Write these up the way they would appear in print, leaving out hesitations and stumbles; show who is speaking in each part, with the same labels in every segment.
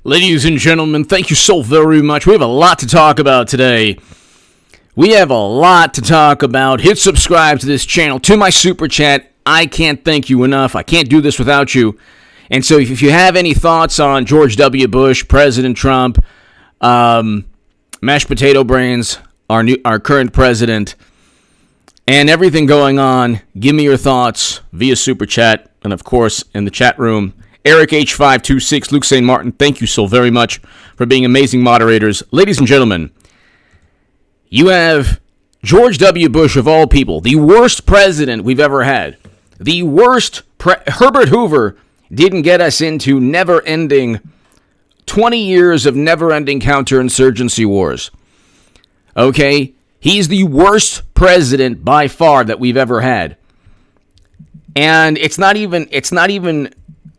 Speaker 1: Ladies and gentlemen, thank you so very much. We have a lot to talk about today. Hit subscribe to this channel, to my super chat. I can't thank you enough. I can't do this without you. And so if you have any thoughts on George W. Bush, President Trump, mashed potato brains, our current president, and everything going on, give me your thoughts via super chat and, of course, in the chat room. Eric H526, Luke St. Martin, thank you so very much for being amazing moderators. Ladies and gentlemen, you have George W. Bush, of all people, the worst president we've ever had. The worst. Herbert Hoover didn't get us into 20 years of never-ending counterinsurgency wars. Okay? He's the worst president by far that we've ever had. And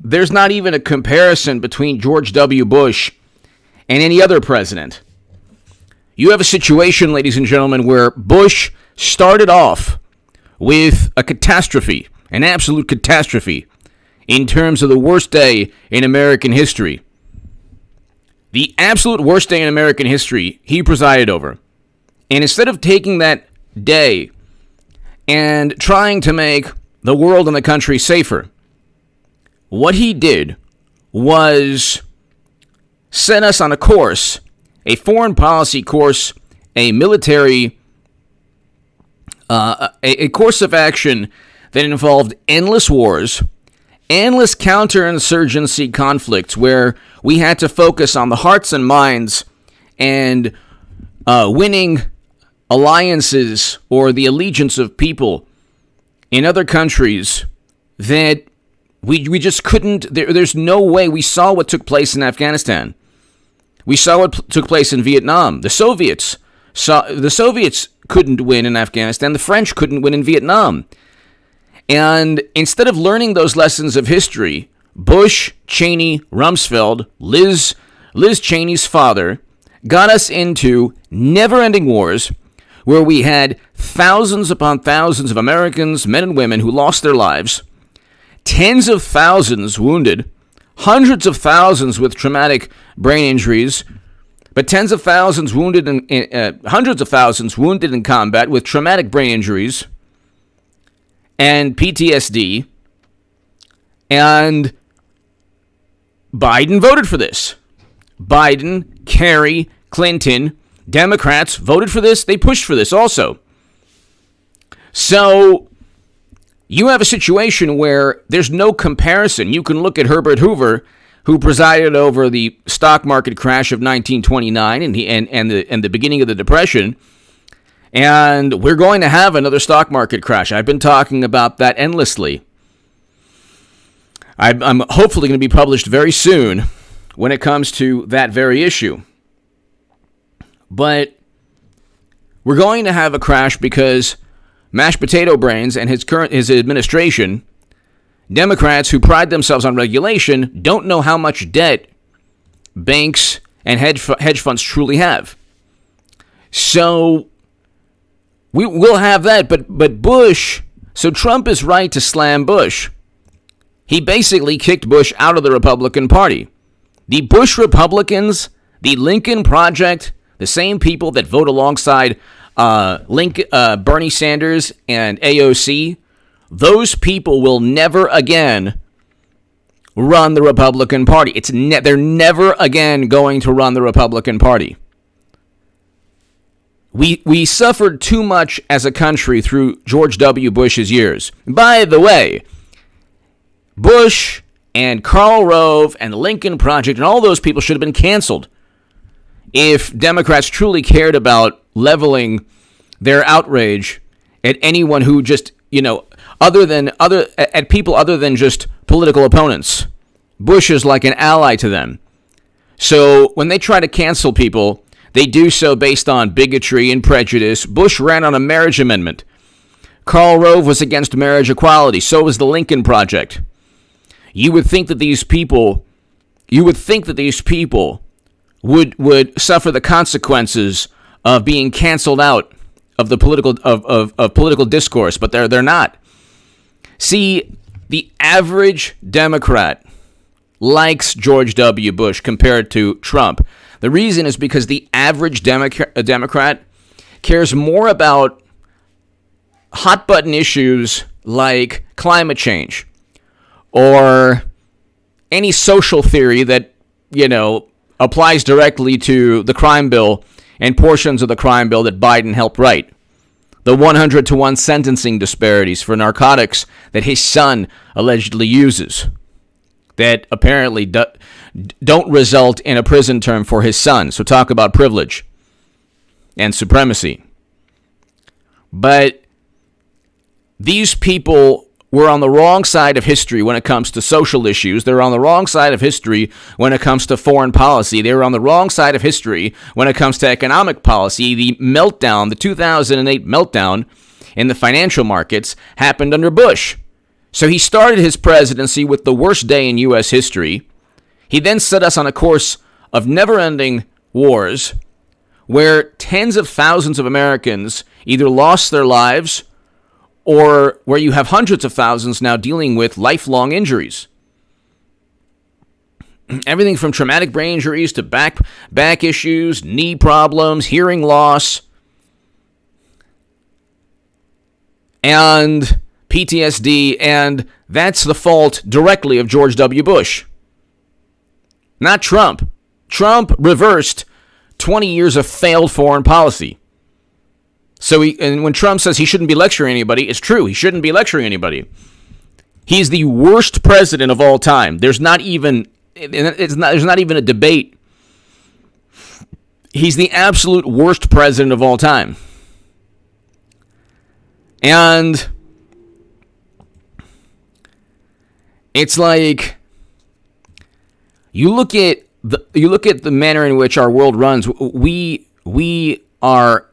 Speaker 1: there's not even a comparison between George W. Bush and any other president. You have a situation, ladies and gentlemen, where Bush started off with a catastrophe, an absolute catastrophe, in terms of the worst day in American history. The absolute worst day in American history he presided over. And instead of taking that day and trying to make the world and the country safer, what he did was set us on a course, a foreign policy course, a military, a course of action that involved endless wars, endless counterinsurgency conflicts where we had to focus on the hearts and minds and winning alliances or the allegiance of people in other countries that we just couldn't. There's no way. We saw what took place in Afghanistan. We saw what took place in Vietnam. The Soviets couldn't win in Afghanistan. The French couldn't win in Vietnam. And instead of learning those lessons of history, Bush, Cheney, Rumsfeld, Liz Cheney's father, got us into never-ending wars where we had thousands upon thousands of Americans, men and women, who lost their lives, tens of thousands wounded, hundreds of thousands with traumatic brain injuries, but tens of thousands wounded, hundreds of thousands wounded in combat with traumatic brain injuries and PTSD. And Biden voted for this. Biden, Kerry, Clinton, Democrats voted for this. They pushed for this also. So you have a situation where there's no comparison. You can look at Herbert Hoover, who presided over the stock market crash of 1929 and the beginning of the Depression, and we're going to have another stock market crash. I've been talking about that endlessly. I'm hopefully going to be published very soon when it comes to that very issue. But we're going to have a crash because mashed potato brains and his administration, Democrats who pride themselves on regulation, don't know how much debt banks and hedge funds truly have. So we will have that, but Bush, so Trump is right to slam Bush. He basically kicked Bush out of the Republican Party. The Bush Republicans, the Lincoln Project, the same people that vote alongside Bernie Sanders and AOC, those people will never again run the Republican Party. They're never again going to run the Republican Party. We suffered too much as a country through George W. Bush's years. By the way, Bush and Karl Rove and the Lincoln Project and all those people should have been canceled if Democrats truly cared about leveling their outrage at anyone who just, at people other than just political opponents. Bush is like an ally to them. So when they try to cancel people, they do so based on bigotry and prejudice. Bush ran on a marriage amendment. Karl Rove was against marriage equality. So was the Lincoln Project. You would think that these people would suffer the consequences of being canceled out of the political discourse, but they're not. See, the average Democrat likes George W. Bush compared to Trump. The reason is because the average Democrat cares more about hot-button issues like climate change or any social theory that, applies directly to the crime bill and portions of the crime bill that Biden helped write. The 100-to-1 sentencing disparities for narcotics that his son allegedly uses that apparently don't result in a prison term for his son. So talk about privilege and supremacy. But these people were on the wrong side of history when it comes to social issues. They're on the wrong side of history when it comes to foreign policy. They were on the wrong side of history when it comes to economic policy. The meltdown, the 2008 meltdown in the financial markets happened under Bush. So he started his presidency with the worst day in U.S. history. He then set us on a course of never-ending wars where tens of thousands of Americans either lost their lives or where you have hundreds of thousands now dealing with lifelong injuries. Everything from traumatic brain injuries to back issues, knee problems, hearing loss, and PTSD, and that's the fault directly of George W. Bush, not Trump. Trump reversed 20 years of failed foreign policy. So and when Trump says he shouldn't be lecturing anybody, it's true. He shouldn't be lecturing anybody. He's the worst president of all time. There's not even a debate. He's the absolute worst president of all time. And it's like you look at the manner in which our world runs. We are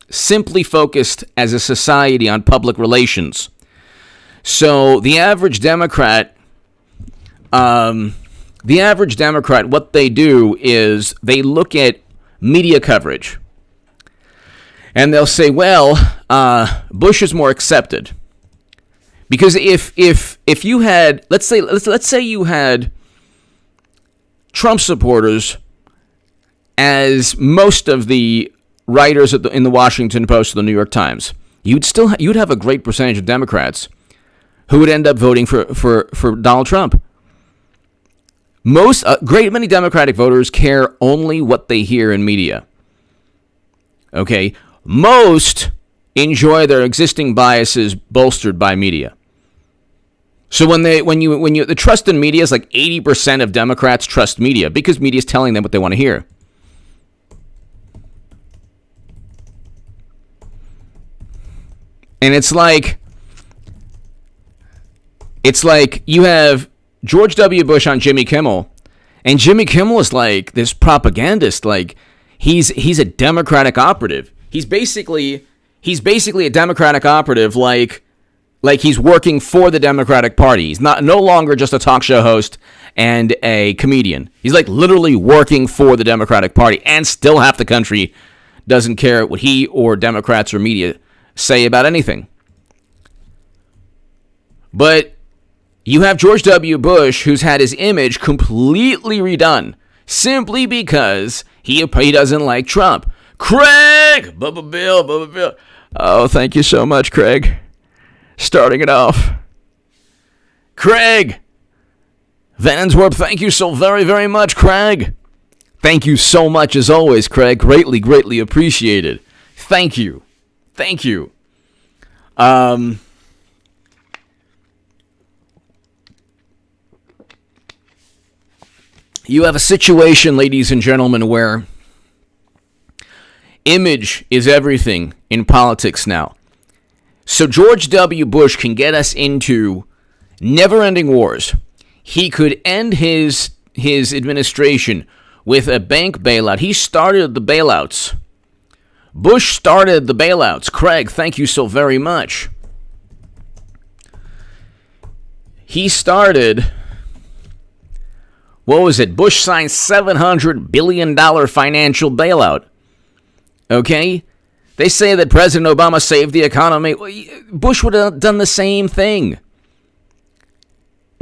Speaker 1: simply focused as a society on public relations. So the average Democrat, what they do is they look at media coverage, and they'll say, "Well, Bush is more accepted." Because if you had, let's say you had Trump supporters as most of the writers in the Washington Post or the New York Times, you'd have a great percentage of Democrats who would end up voting for Donald Trump. Many Democratic voters care only what they hear in media. Okay, most enjoy their existing biases bolstered by media. So when the trust in media is like 80% of Democrats trust media because media is telling them what they want to hear. And it's like you have George W. Bush on Jimmy Kimmel, and Jimmy Kimmel is like this propagandist. Like he's a Democratic operative. He's basically a Democratic operative. Like he's working for the Democratic Party. He's no longer just a talk show host and a comedian. He's like literally working for the Democratic Party, and still half the country doesn't care what he or Democrats or media say about anything. But you have George W. Bush, who's had his image completely redone simply because he doesn't like Trump. Craig! Bubba Bill. Oh, thank you so much, Craig. Starting it off. Craig! Van Ensworth, thank you so very, very much, Craig. Thank you so much as always, Craig. Greatly, greatly appreciated. Thank you. You have a situation, ladies and gentlemen, where image is everything in politics now. So George W. Bush can get us into never-ending wars. He could end his administration with a bank bailout. He started the bailouts. Bush started the bailouts. Craig, thank you so very much. He started, what was it? Bush signed $700 billion financial bailout. Okay? They say that President Obama saved the economy. Bush would have done the same thing.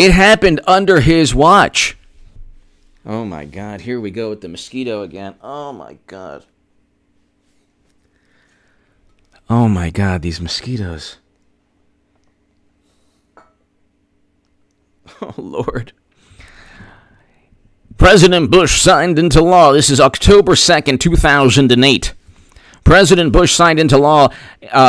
Speaker 1: It happened under his watch. Oh my God, here we go with the mosquito again. Oh my God. Oh my God, these mosquitoes. Oh Lord. President Bush signed into law. This is October 2nd, 2008. President Bush signed into law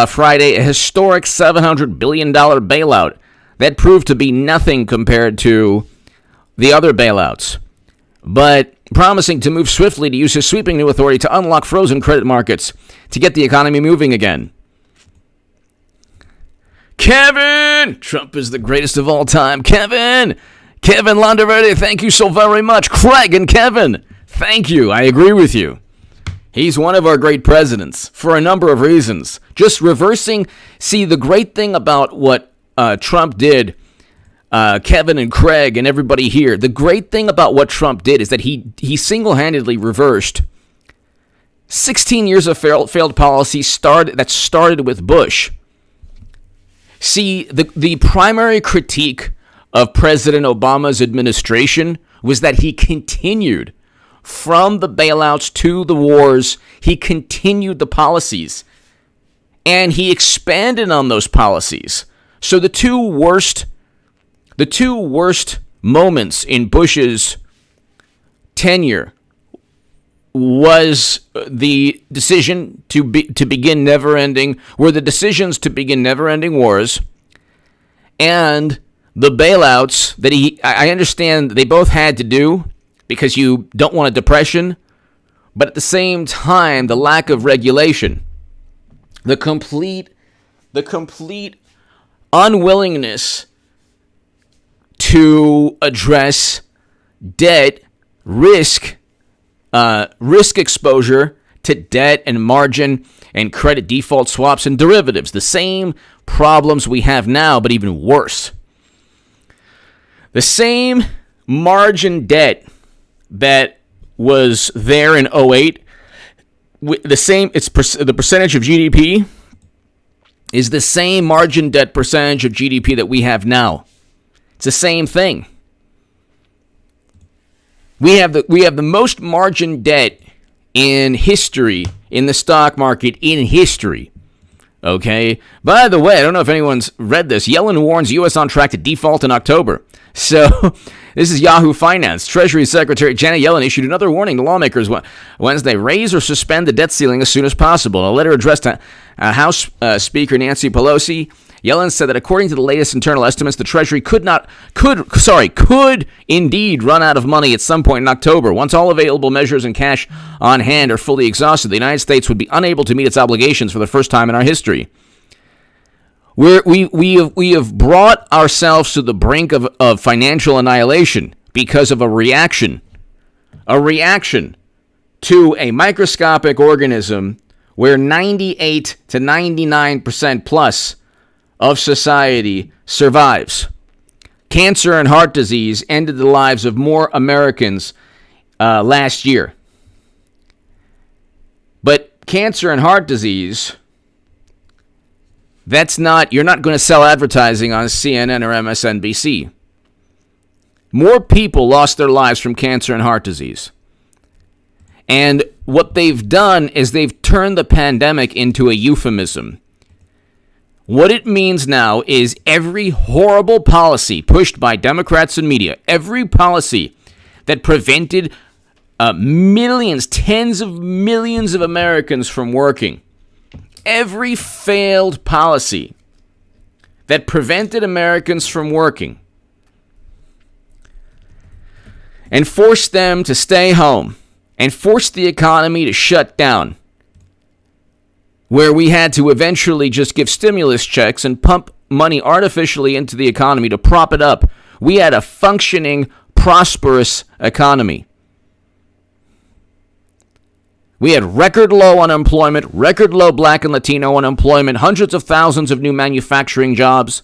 Speaker 1: Friday a historic $700 billion bailout that proved to be nothing compared to the other bailouts, but promising to move swiftly to use his sweeping new authority to unlock frozen credit markets to get the economy moving again. Kevin! Trump is the greatest of all time. Kevin Landaverde, thank you so very much. Craig and Kevin, thank you. I agree with you. He's one of our great presidents for a number of reasons. Just reversing. See, the great thing about what Trump did, Kevin and Craig and everybody here, the great thing about what Trump did is that he single-handedly reversed 16 years of failed policy that started with Bush. See, the primary critique of President Obama's administration was that he continued from the bailouts to the wars. He continued the policies, and he expanded on those policies. So the two worst moments in Bush's tenure was the decisions to begin never-ending wars, and the bailouts that I understand they both had to do because you don't want a depression, but at the same time, the lack of regulation, the complete unwillingness to address debt, risk exposure to debt and margin and credit default swaps and derivatives. The same problems we have now, but even worse. The same margin debt that was there in 2008, the percentage of GDP is the same margin debt percentage of GDP that we have now. It's the same thing. We have the most margin debt in history, in the stock market, in history. Okay? By the way, I don't know if anyone's read this. Yellen warns U.S. on track to default in October. So, this is Yahoo Finance. Treasury Secretary Janet Yellen issued another warning to lawmakers Wednesday. Raise or suspend the debt ceiling as soon as possible. In a letter addressed to House Speaker Nancy Pelosi, Yellen said that according to the latest internal estimates, the Treasury could indeed run out of money at some point in October. Once all available measures and cash on hand are fully exhausted, the United States would be unable to meet its obligations for the first time in our history. We have brought ourselves to the brink of financial annihilation because of a reaction to a microscopic organism where 98 to 99% plus of society survives. Cancer and heart disease ended the lives of more Americans last year. But cancer and heart disease, you're not going to sell advertising on CNN or MSNBC. More people lost their lives from cancer and heart disease. And what they've done is they've turned the pandemic into a euphemism. What it means now is every horrible policy pushed by Democrats and media, every policy that prevented millions, tens of millions of Americans from working, every failed policy that prevented Americans from working and forced them to stay home and forced the economy to shut down, where we had to eventually just give stimulus checks and pump money artificially into the economy to prop it up. We had a functioning, prosperous economy. We had record low unemployment, record low Black and Latino unemployment, hundreds of thousands of new manufacturing jobs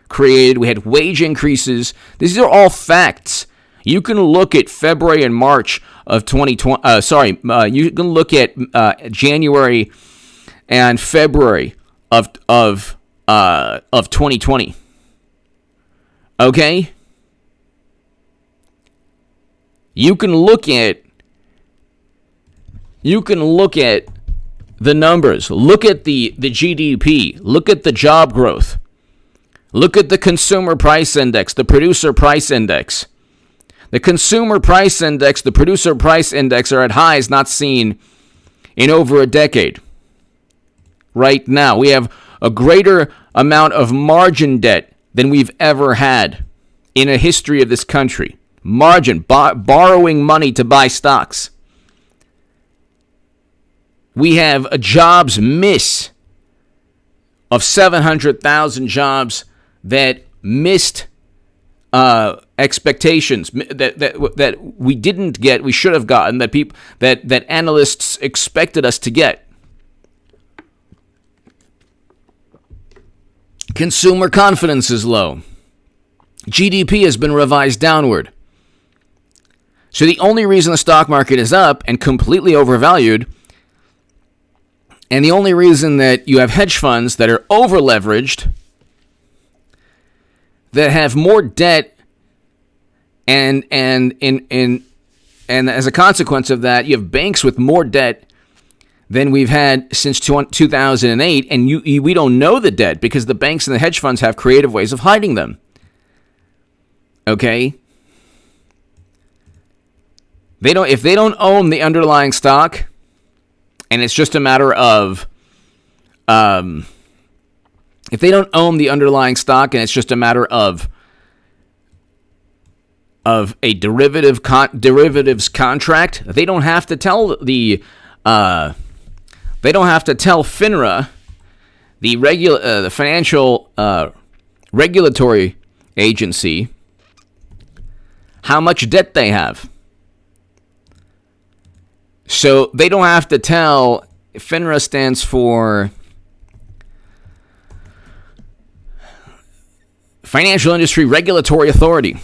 Speaker 1: created. We had wage increases. These are all facts. You can look at February and March of 2020. You can look at January and February of 2020. Okay? You can look at the numbers. Look at the GDP. Look at the job growth. Look at the consumer price index, the producer price index. The consumer price index, the producer price index are at highs not seen in over a decade. Right now, we have a greater amount of margin debt than we've ever had in a history of this country. Margin, borrowing money to buy stocks. We have a jobs miss of 700,000 jobs that missed expectations that we didn't get, we should have gotten, that analysts expected us to get. Consumer confidence is low. GDP has been revised downward. So the only reason the stock market is up and completely overvalued, and the only reason that you have hedge funds that are over-leveraged, that have more debt, and as a consequence of that, you have banks with more debt than we've had since 2008, and we don't know the debt because the banks and the hedge funds have creative ways of hiding them. Okay? If they don't own the underlying stock, and it's just a matter of if they don't own the underlying stock and it's just a matter of a derivatives contract, they don't have to tell FINRA, the financial regulatory agency, how much debt they have. So they don't have to tell. FINRA stands for Financial Industry Regulatory Authority.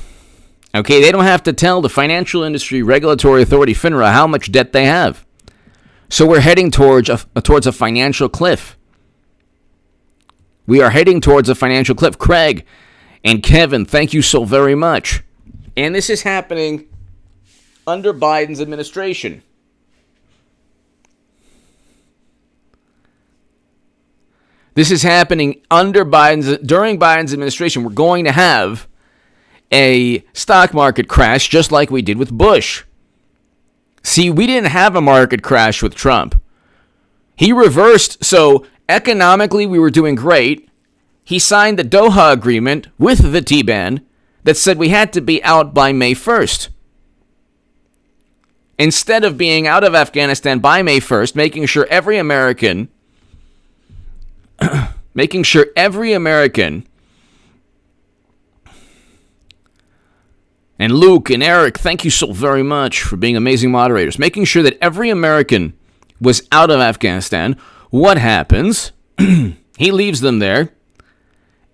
Speaker 1: Okay, they don't have to tell the Financial Industry Regulatory Authority, FINRA, how much debt they have. So we're heading towards a financial cliff. We are heading towards a financial cliff. Craig and Kevin, thank you so very much. And this is happening under Biden's administration. This is happening during Biden's administration. We're going to have a stock market crash just like we did with Bush. See, we didn't have a market crash with Trump. He reversed, so economically we were doing great. He signed the Doha Agreement with the Taliban that said we had to be out by May 1st. Instead of being out of Afghanistan by May 1st, making sure every American and Luke and Eric, thank you so very much for being amazing moderators. Making sure that every American was out of Afghanistan. What happens? He leaves them there,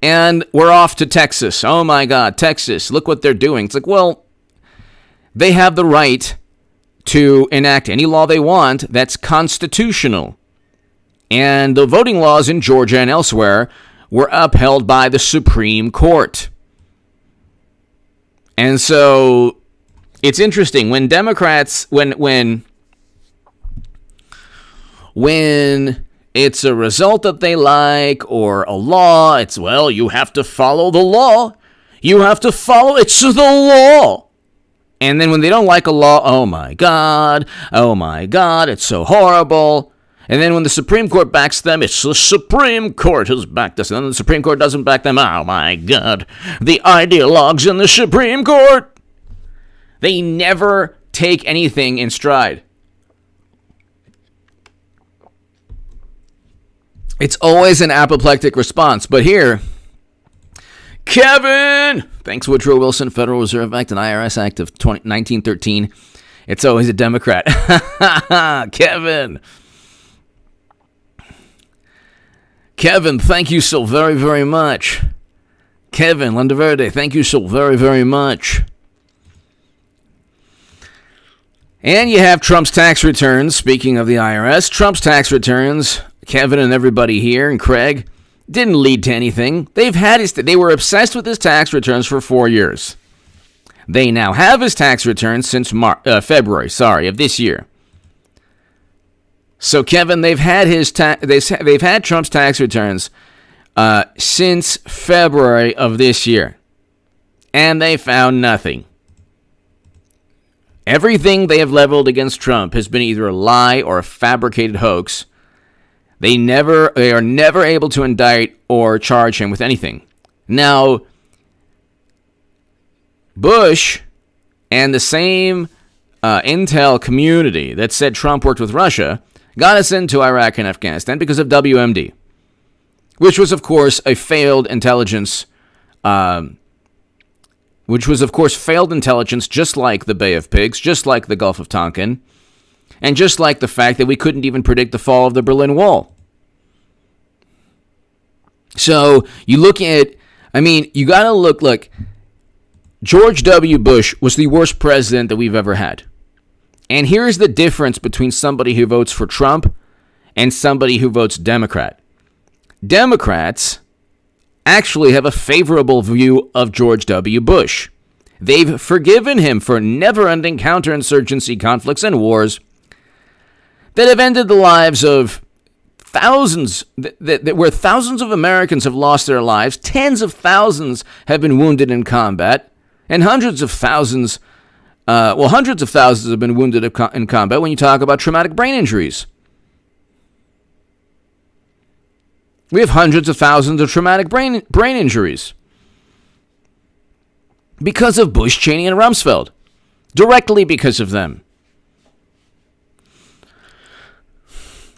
Speaker 1: and we're off to Texas. Oh my God, Texas, look what they're doing. It's like, well, they have the right to enact any law they want that's constitutional. And the voting laws in Georgia and elsewhere were upheld by the Supreme Court. And so it's interesting when Democrats, when it's a result that they like or a law, it's, well, you have to follow the law. It's the law. And then when they don't like a law, oh my God, it's so horrible. And then when the Supreme Court backs them, it's the Supreme Court has backed us. And then the Supreme Court doesn't back them. Oh, my God. The ideologues in the Supreme Court. They never take anything in stride. It's always an apoplectic response. But here, Kevin, thanks Woodrow Wilson, Federal Reserve Act and IRS Act of 1913. It's always a Democrat. Kevin, thank you so very, very much. Kevin Landaverde, thank you so very, very much. And you have Trump's tax returns. Speaking of the IRS, Trump's tax returns, Kevin and everybody here, and Craig, didn't lead to anything. They were obsessed with his tax returns for 4 years. They now have his tax returns since February, of this year. So, Kevin, they've had they've had Trump's tax returns since February of this year, and they found nothing. Everything they have leveled against Trump has been either a lie or a fabricated hoax. They are never able to indict or charge him with anything. Now, Bush and the same intel community that said Trump worked with Russia got us into Iraq and Afghanistan because of WMD, which was, of course, a failed intelligence, just like the Bay of Pigs, just like the Gulf of Tonkin, and just like the fact that we couldn't even predict the fall of the Berlin Wall. So you look at, you got to look, George W. Bush was the worst president that we've ever had. And here's the difference between somebody who votes for Trump and somebody who votes Democrat. Democrats actually have a favorable view of George W. Bush. They've forgiven him for never-ending counterinsurgency conflicts and wars that have ended the lives of thousands, where thousands of Americans have lost their lives, tens of thousands have been wounded in combat, and hundreds of thousands have been wounded in combat when you talk about traumatic brain injuries. We have hundreds of thousands of traumatic brain injuries because of Bush, Cheney, and Rumsfeld. Directly because of them.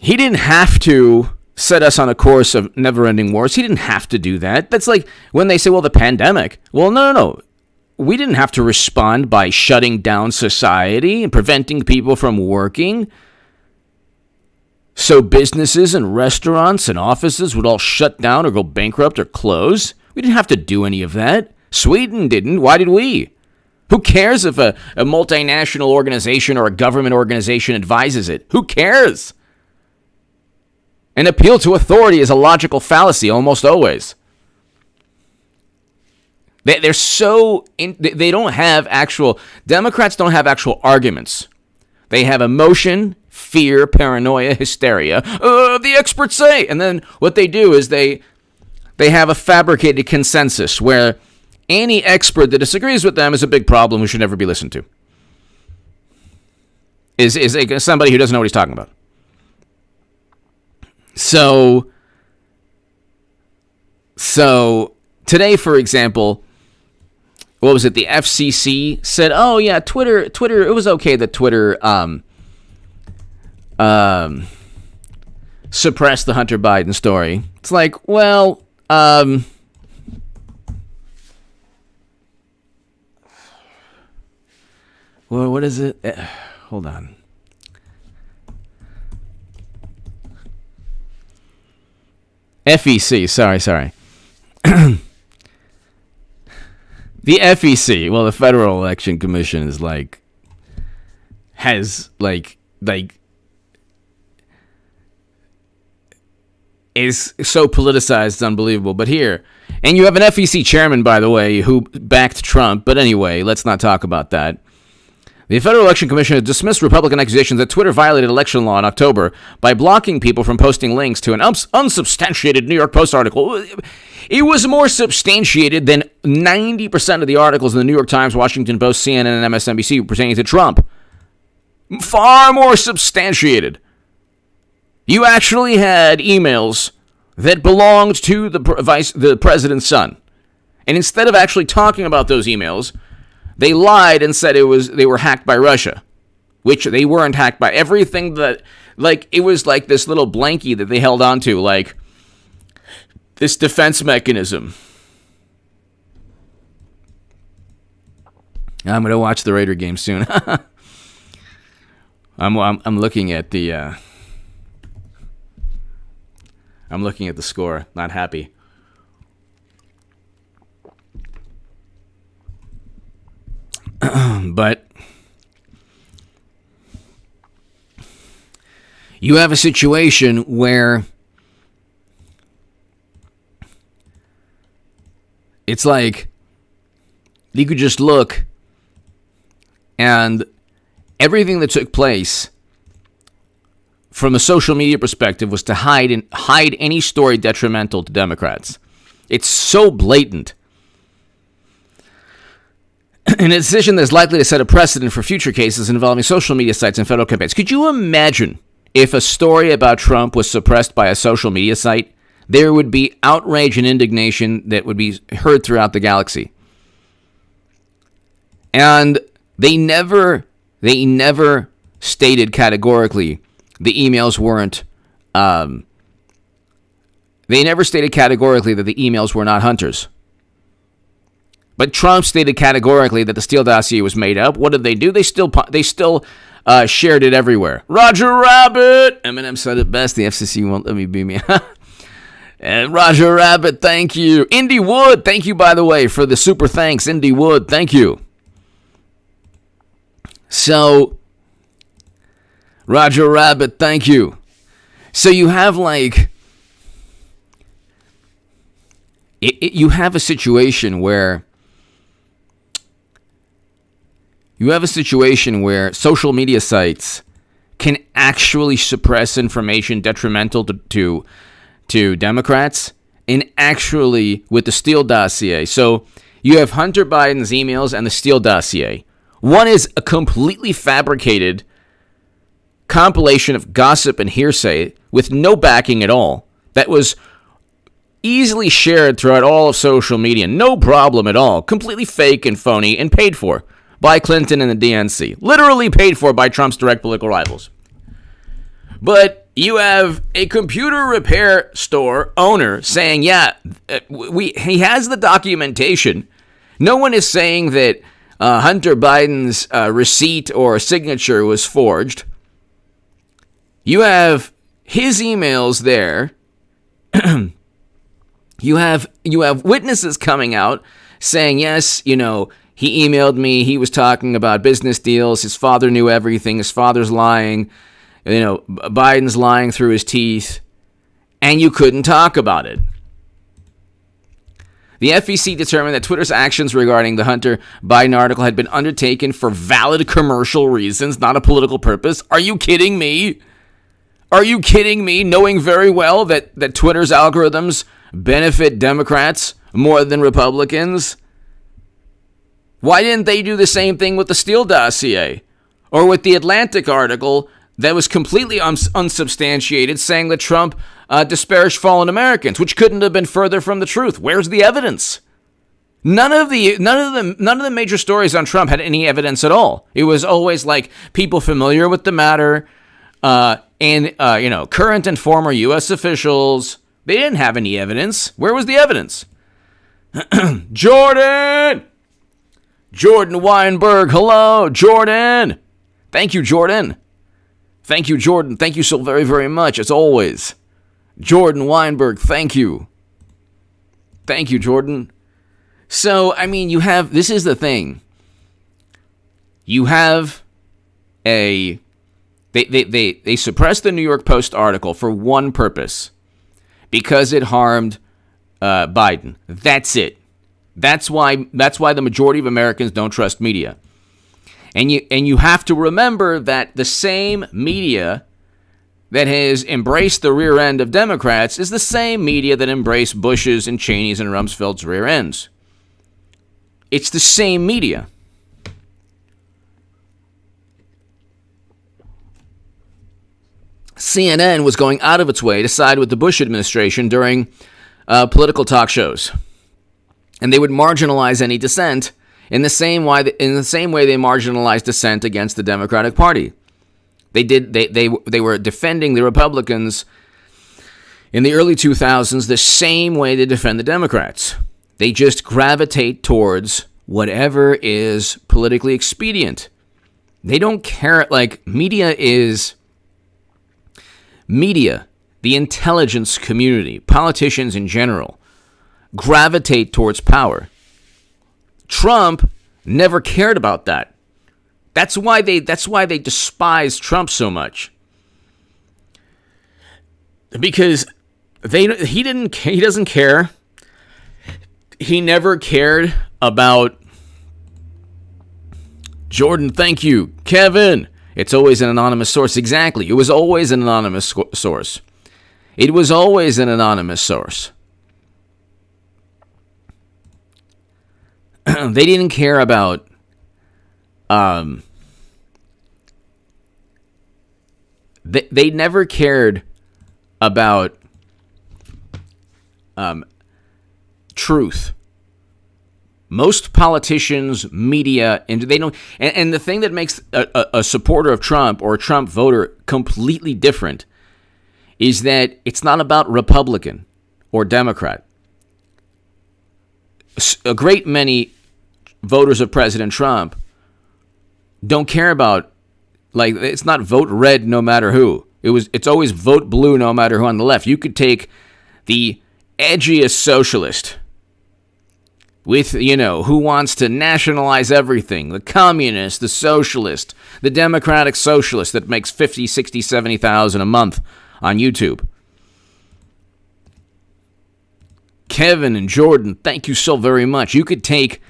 Speaker 1: He didn't have to set us on a course of never-ending wars. He didn't have to do that. That's like when they say, well, the pandemic. Well, no. We didn't have to respond by shutting down society and preventing people from working. So businesses and restaurants and offices would all shut down or go bankrupt or close. We didn't have to do any of that. Sweden didn't. Why did we? Who cares if a multinational organization or a government organization advises it? Who cares? An appeal to authority is a logical fallacy almost always. They're so... they don't have actual... Democrats don't have actual arguments. They have emotion, fear, paranoia, hysteria. The experts say. And then what they do is they have a fabricated consensus where any expert that disagrees with them is a big problem who should never be listened to. Is somebody who doesn't know what he's talking about. So today, for example, what was it? The FCC said, "Oh yeah, Twitter. It was okay that Twitter suppressed the Hunter Biden story." It's like, well, what is it? Hold on. FEC, sorry. The FEC, well, the Federal Election Commission is is so politicized, it's unbelievable. But here, and you have an FEC chairman, by the way, who backed Trump. But anyway, let's not talk about that. The Federal Election Commission has dismissed Republican accusations that Twitter violated election law in October by blocking people from posting links to an unsubstantiated New York Post article. It was more substantiated than 90% of the articles in the New York Times, Washington Post, CNN, and MSNBC pertaining to Trump. Far more substantiated. You actually had emails that belonged to the president's son. And instead of actually talking about those emails, they lied and said they were hacked by Russia, which they weren't hacked by. Everything that, it was like this little blankie that they held on to, like this defense mechanism. I'm going to watch the Raider game soon. I'm looking at the I'm looking at the score. Not happy. But you have a situation where it's like you could just look And everything that took place from a social media perspective was to hide any story detrimental to Democrats. It's so blatant. And a decision that's likely to set a precedent for future cases involving social media sites and federal campaigns. Could you imagine if a story about Trump was suppressed by a social media site? There would be outrage and indignation that would be heard throughout the galaxy. And they never stated categorically the emails weren't. They never stated categorically that the emails were not Hunter's. But Trump stated categorically that the Steele dossier was made up. What did they do? They still shared it everywhere. Roger Rabbit! Eminem said it best. The FCC won't let me be me. And Roger Rabbit, thank you. Indy Wood, thank you, by the way, for the super thanks. Indy Wood, thank you. So, Roger Rabbit, thank you. So you have you have a situation where social media sites can actually suppress information detrimental to Democrats, and actually with the Steele dossier. So you have Hunter Biden's emails and the Steele dossier. One is a completely fabricated compilation of gossip and hearsay with no backing at all that was easily shared throughout all of social media. No problem at all. Completely fake and phony and paid for by Clinton and the DNC. Literally paid for by Trump's direct political rivals. But you have a computer repair store owner saying, yeah, he has the documentation. No one is saying that Hunter Biden's receipt or signature was forged. You have his emails there. You have witnesses coming out saying, yes, he emailed me. He was talking about business deals. His father knew everything. His father's lying. Biden's lying through his teeth. And you couldn't talk about it. The FEC determined that Twitter's actions regarding the Hunter Biden article had been undertaken for valid commercial reasons, not a political purpose. Are you kidding me? Are you kidding me, knowing very well that Twitter's algorithms benefit Democrats more than Republicans? Why didn't they do the same thing with the Steele dossier? Or with the Atlantic article that was completely unsubstantiated, saying that Trump disparaged fallen Americans, which couldn't have been further from the truth? Where's the evidence? None of the major stories on Trump had any evidence at all. It was always like people familiar with the matter, and current and former U.S. officials. They didn't have any evidence. Where was the evidence? Jordan Weinberg, hello, Jordan. Thank you, Jordan. Thank you, Jordan. Thank you so very, very much, as always. Jordan Weinberg, thank you. Thank you, Jordan. So, this is the thing. You have they suppressed the New York Post article for one purpose, because it harmed Biden. That's it. That's why the majority of Americans don't trust media. And you have to remember that the same media that has embraced the rear end of Democrats is the same media that embraced Bush's and Cheney's and Rumsfeld's rear ends. It's the same media. CNN was going out of its way to side with the Bush administration during political talk shows. And they would marginalize any dissent in the same way they marginalized dissent against the Democratic Party. They were defending the Republicans in the early 2000s the same way they defend the Democrats. They just gravitate towards whatever is politically expedient. They don't care. Media, the intelligence community, politicians in general, gravitate towards power. Trump never cared about that. That's why they despise Trump so much. Because he doesn't care. He never cared about Jordan, thank you. Kevin, it's always an anonymous source. Exactly. It was always an anonymous source. It was always an anonymous source. They didn't care about they never cared about truth. Most politicians, media, and they don't. And the thing that makes a supporter of Trump or a Trump voter completely different is that it's not about Republican or Democrat. A great many voters of President Trump don't care about, like, it's not vote red no matter who. It's always vote blue no matter who on the left. You could take the edgiest socialist with, who wants to nationalize everything, the communist, the socialist, the democratic socialist that makes 50, 60, 70,000 a month on YouTube. Kevin and Jordan, thank you so very much. You could take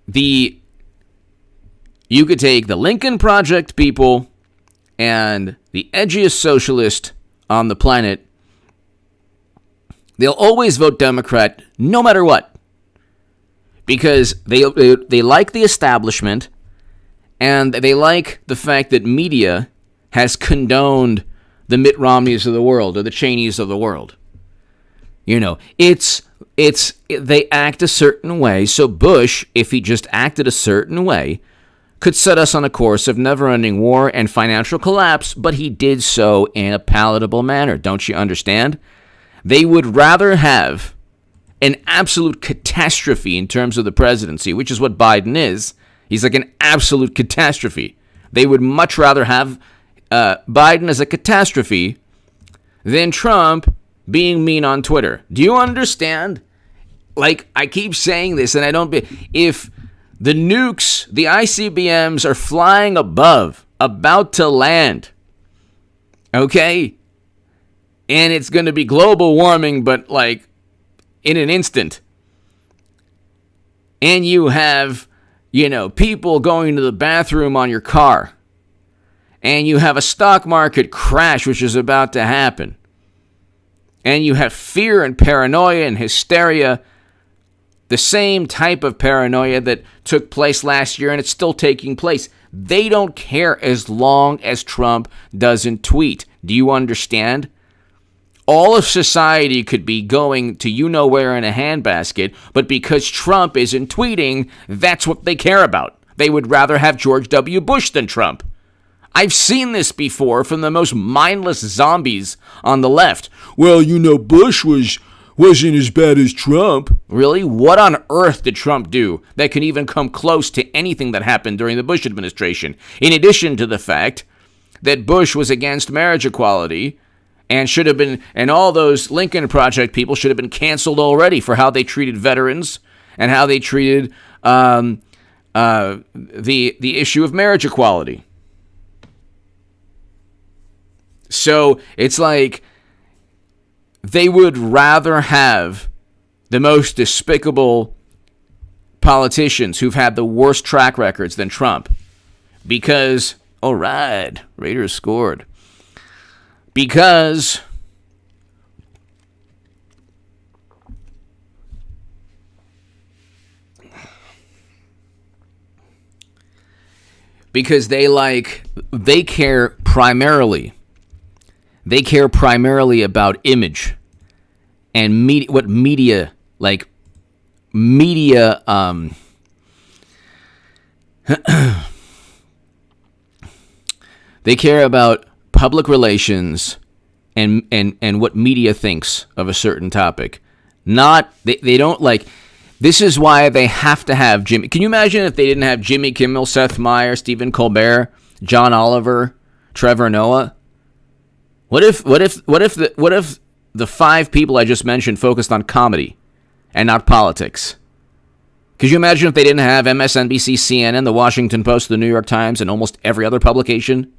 Speaker 1: the Lincoln Project people and the edgiest socialist on the planet. They'll always vote Democrat no matter what, because they like the establishment, and they like the fact that media has condoned the Mitt Romneys of the world or the Cheneys of the world. They act a certain way. So Bush, if he just acted a certain way, could set us on a course of never-ending war and financial collapse, but he did so in a palatable manner. Don't you understand? They would rather have an absolute catastrophe in terms of the presidency, which is what Biden is. He's like an absolute catastrophe. They would much rather have Biden as a catastrophe than Trump being mean on Twitter. Do you understand? Like, I keep saying this, and I don't... If the nukes, the ICBMs are flying above, about to land, okay? And it's going to be global warming, but like in an instant. And you have, people going to the bathroom on your car. And you have a stock market crash, which is about to happen. And you have fear and paranoia and hysteria. The same type of paranoia that took place last year, and it's still taking place. They don't care as long as Trump doesn't tweet. Do you understand? All of society could be going to where in a handbasket, but because Trump isn't tweeting, that's what they care about. They would rather have George W. Bush than Trump. I've seen this before from the most mindless zombies on the left. Well, Bush wasn't as bad as Trump. Really? What on earth did Trump do that can even come close to anything that happened during the Bush administration? In addition to the fact that Bush was against marriage equality, and should have been, and all those Lincoln Project people should have been canceled already for how they treated veterans and how they treated the issue of marriage equality. So it's like they would rather have the most despicable politicians who've had the worst track records than Trump, because, all right, Raiders scored. Because they care primarily about image and media they care about public relations and what media thinks of a certain topic. They don't like. This is why they have to have Jimmy. Can you imagine if they didn't have Jimmy Kimmel, Seth Meyers, Stephen Colbert, John Oliver, Trevor Noah? What if the five people I just mentioned focused on comedy and not politics? Could you imagine if they didn't have MSNBC, CNN, the Washington Post, the New York Times, and almost every other publication?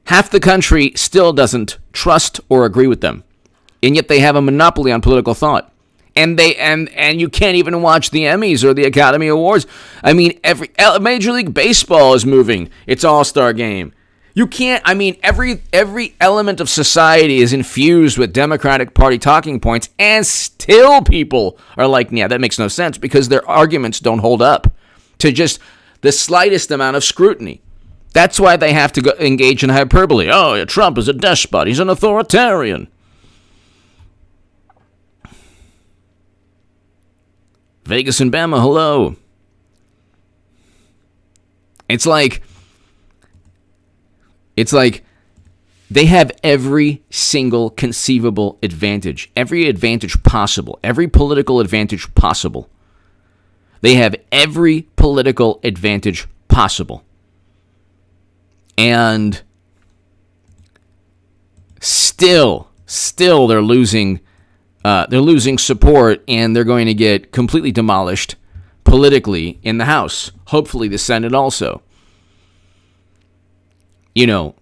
Speaker 1: Half the country still doesn't trust or agree with them, and yet they have a monopoly on political thought. And you can't even watch the Emmys or the Academy Awards. I mean, every Major League Baseball is moving its All-Star game. You can't. I mean, every element of society is infused with Democratic Party talking points, and still people are like, yeah, that makes no sense, because their arguments don't hold up to just the slightest amount of scrutiny. That's why they have to engage in hyperbole. Oh, yeah, Trump is a despot. He's an authoritarian. Vegas and Bama, hello. It's like they have every single conceivable advantage, every advantage possible, every political advantage possible. They have every political advantage possible. And still they're losing support, and they're going to get completely demolished politically in the House. Hopefully the Senate also. You know,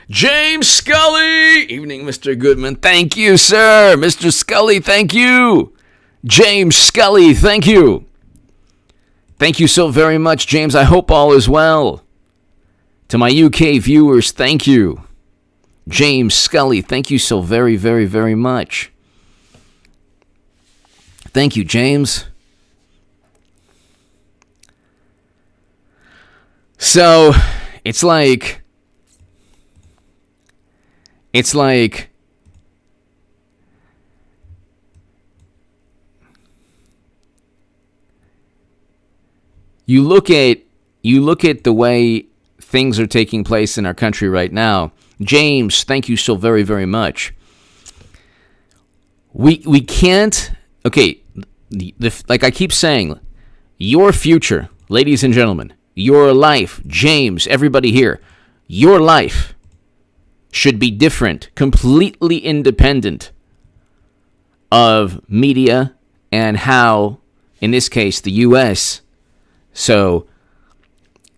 Speaker 1: James Scully! Evening, Mr. Goodman. Thank you, sir. Mr. Scully, thank you. James Scully, thank you. Thank you so very much, James. I hope all is well. To my UK viewers, thank you. James Scully, thank you so very, very, very much. Thank you, James. So, it's like you look at the way things are taking place in our country right now. James, thank you so very, very much. We can't, okay, like I keep saying, your future, ladies and gentlemen, your life, James, everybody here, your life should be different, completely independent of media and how, in this case, the U.S. So,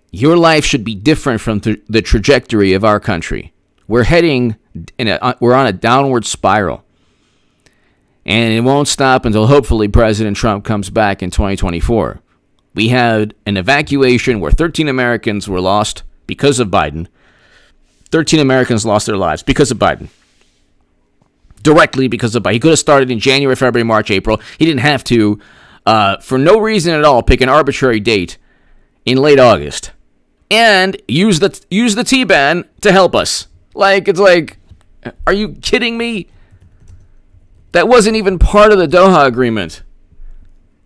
Speaker 1: your life should be different from the trajectory of our country. We're on a downward spiral. And it won't stop until hopefully President Trump comes back in 2024. We had an evacuation where 13 Americans were lost because of Biden. 13 Americans lost their lives because of Biden. Directly because of Biden. He could have started in January, February, March, April. He didn't have to, for no reason at all, pick an arbitrary date in late August. And use the T-ban to help us. It's like, are you kidding me? That wasn't even part of the Doha Agreement.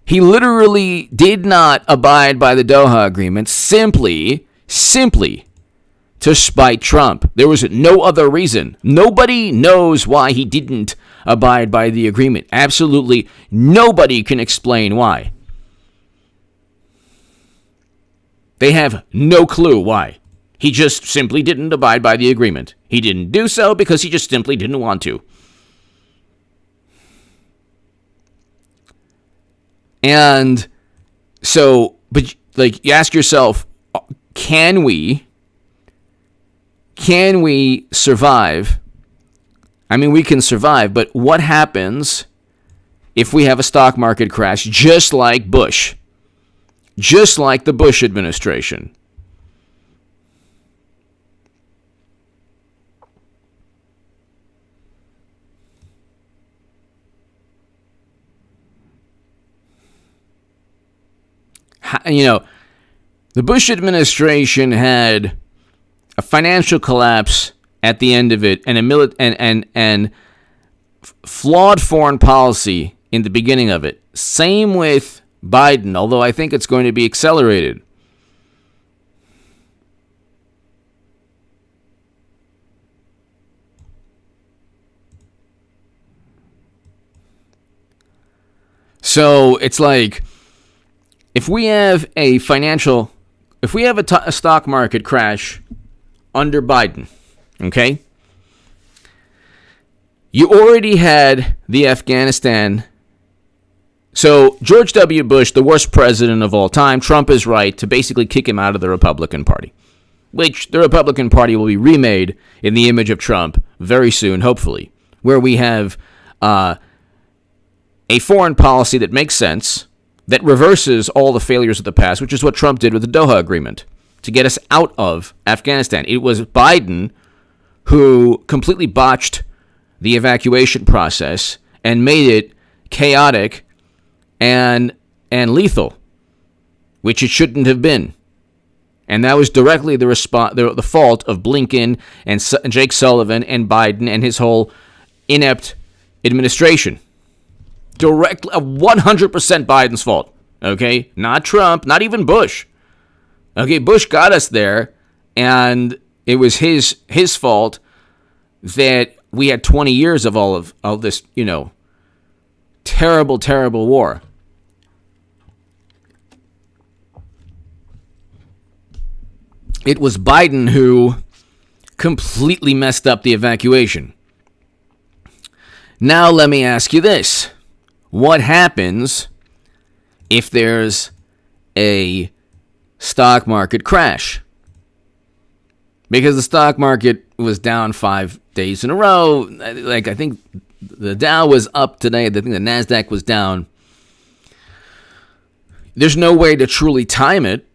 Speaker 1: He literally did not abide by the Doha Agreement simply to spite Trump. There was no other reason. Nobody knows why he didn't abide by the agreement. Absolutely nobody can explain why. They have no clue why. He just simply didn't abide by the agreement. He didn't do so because he just simply didn't want to. And so, but like, you ask yourself, can we survive? I mean, we can survive, but what happens if we have a stock market crash just like Bush? Just like the Bush administration? You know, the Bush administration had a financial collapse at the end of it, and and flawed foreign policy in the beginning of it. Same with Biden, although I think it's going to be accelerated. So it's like, if we have a stock market crash under Biden, okay? You already had the Afghanistan. So George W. Bush, the worst president of all time, Trump is right to basically kick him out of the Republican Party, which the Republican Party will be remade in the image of Trump very soon, hopefully, where we have a foreign policy that makes sense, that reverses all the failures of the past, which is what Trump did with the Doha Agreement to get us out of Afghanistan. It was Biden who completely botched the evacuation process and made it chaotic and lethal, which it shouldn't have been. And that was directly the fault of Blinken and Jake Sullivan and Biden and his whole inept administration. Directly, 100% Biden's fault. Okay, not Trump, not even Bush. Okay, Bush got us there, and it was his fault that we had 20 years of all of this, terrible, terrible war. It was Biden who completely messed up the evacuation. Now let me ask you this. What happens if there's a stock market crash? Because the stock market was down 5 days in a row. I think the Dow was up today. I think the NASDAQ was down. There's no way to truly time it.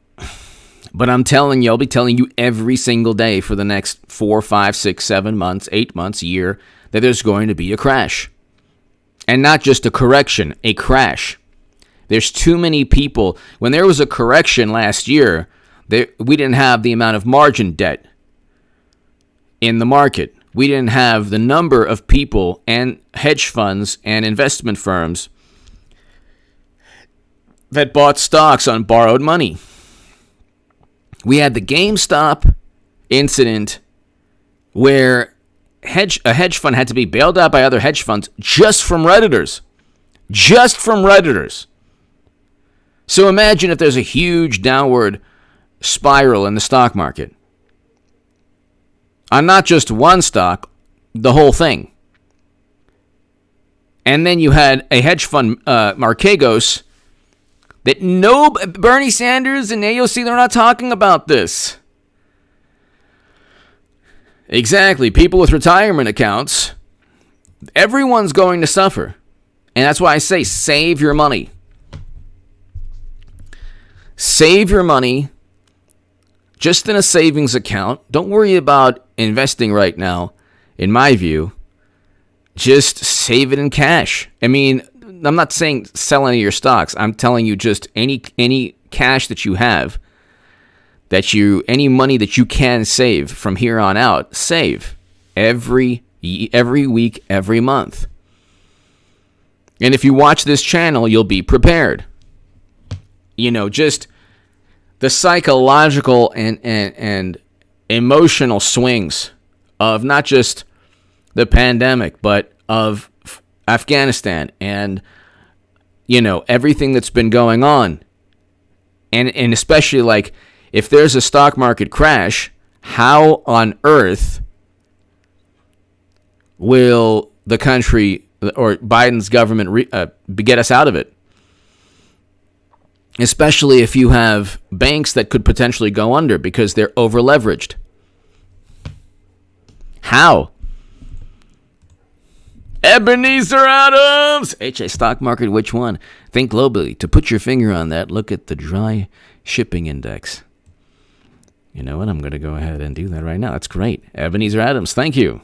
Speaker 1: But I'm telling you, I'll be telling you every single day for the next 4, 5, 6, 7 months, 8 months, a year, that there's going to be a crash. And not just a correction, a crash. There's too many people. When there was a correction last year, we didn't have the amount of margin debt in the market. We didn't have the number of people and hedge funds and investment firms that bought stocks on borrowed money. We had the GameStop incident where a hedge fund had to be bailed out by other hedge funds just from Redditors. Just from Redditors. So imagine if there's a huge downward spiral in the stock market. On not just one stock, the whole thing. And then you had a hedge fund, Markegos, that Bernie Sanders and AOC, they're not talking about this. Exactly. People with retirement accounts, everyone's going to suffer. And that's why I say save your money. Save your money just in a savings account. Don't worry about investing right now, in my view. Just save it in cash. I mean, I'm not saying sell any of your stocks. I'm telling you just any cash that you have, any money that you can save from here on out, save every week, every month. And if you watch this channel, you'll be prepared. Just the psychological and emotional swings of not just the pandemic, but of Afghanistan and, everything that's been going on. And especially if there's a stock market crash, how on earth will the country or Biden's government get us out of it? Especially if you have banks that could potentially go under because they're over-leveraged. How? Ebenezer Adams! HA stock market, which one? Think globally. To put your finger on that, look at the dry shipping index. You know what? I'm going to go ahead and do that right now. That's great. Ebenezer Adams, thank you.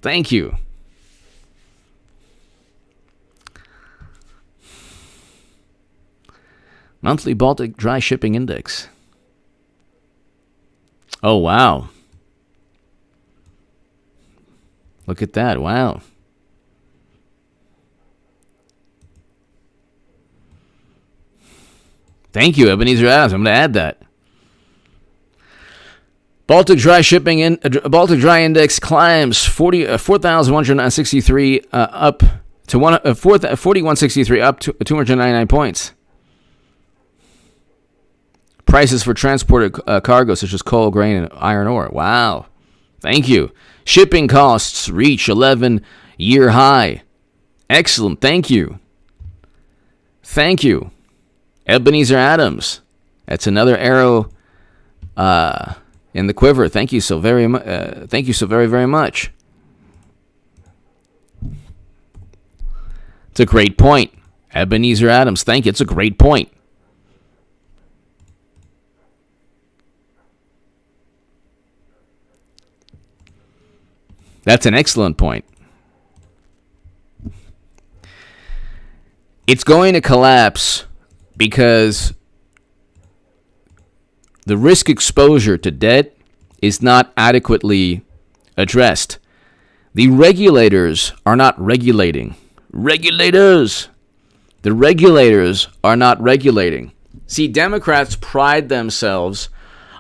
Speaker 1: Thank you. Monthly Baltic Dry Shipping Index. Oh, wow. Look at that. Wow. Thank you, Ebenezer Adams. I'm going to add that. Baltic Dry Baltic Dry Index climbs 4,163 up to 4,163 up to 299 points. Prices for transported cargo such as coal, grain, and iron ore. Wow. Thank you. Shipping costs reach 11-year high. Excellent. Thank you. Thank you. Ebenezer Adams. That's another arrow in the quiver. Thank you so very much. Thank you so very, very much. It's a great point. Ebenezer Adams, thank you. It's a great point. That's an excellent point. It's going to collapse because the risk exposure to debt is not adequately addressed. The regulators are not regulating. Regulators! The regulators are not regulating. See, Democrats pride themselves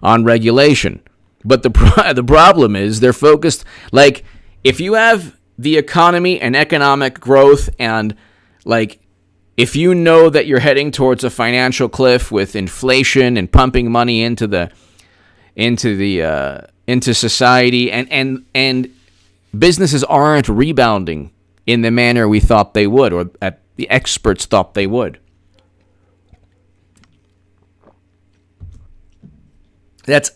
Speaker 1: on regulation. But the problem is they're focused, like, if you have the economy and economic growth and, like, if you know that you're heading towards a financial cliff with inflation and pumping money into society and businesses aren't rebounding in the manner we thought they would, or the experts thought they would. That's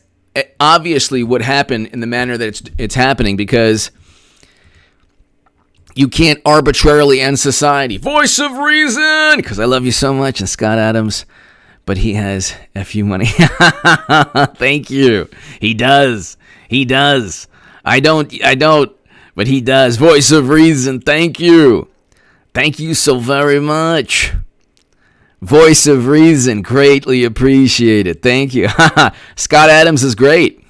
Speaker 1: obviously what happened in the manner that it's happening, because you can't arbitrarily end society. Voice of reason, because I love you so much, and Scott Adams, but he has FU money. Thank you. He does. I don't, but he does. Voice of reason, thank you. Thank you so very much. Voice of reason, greatly appreciated. Thank you. Scott Adams is great.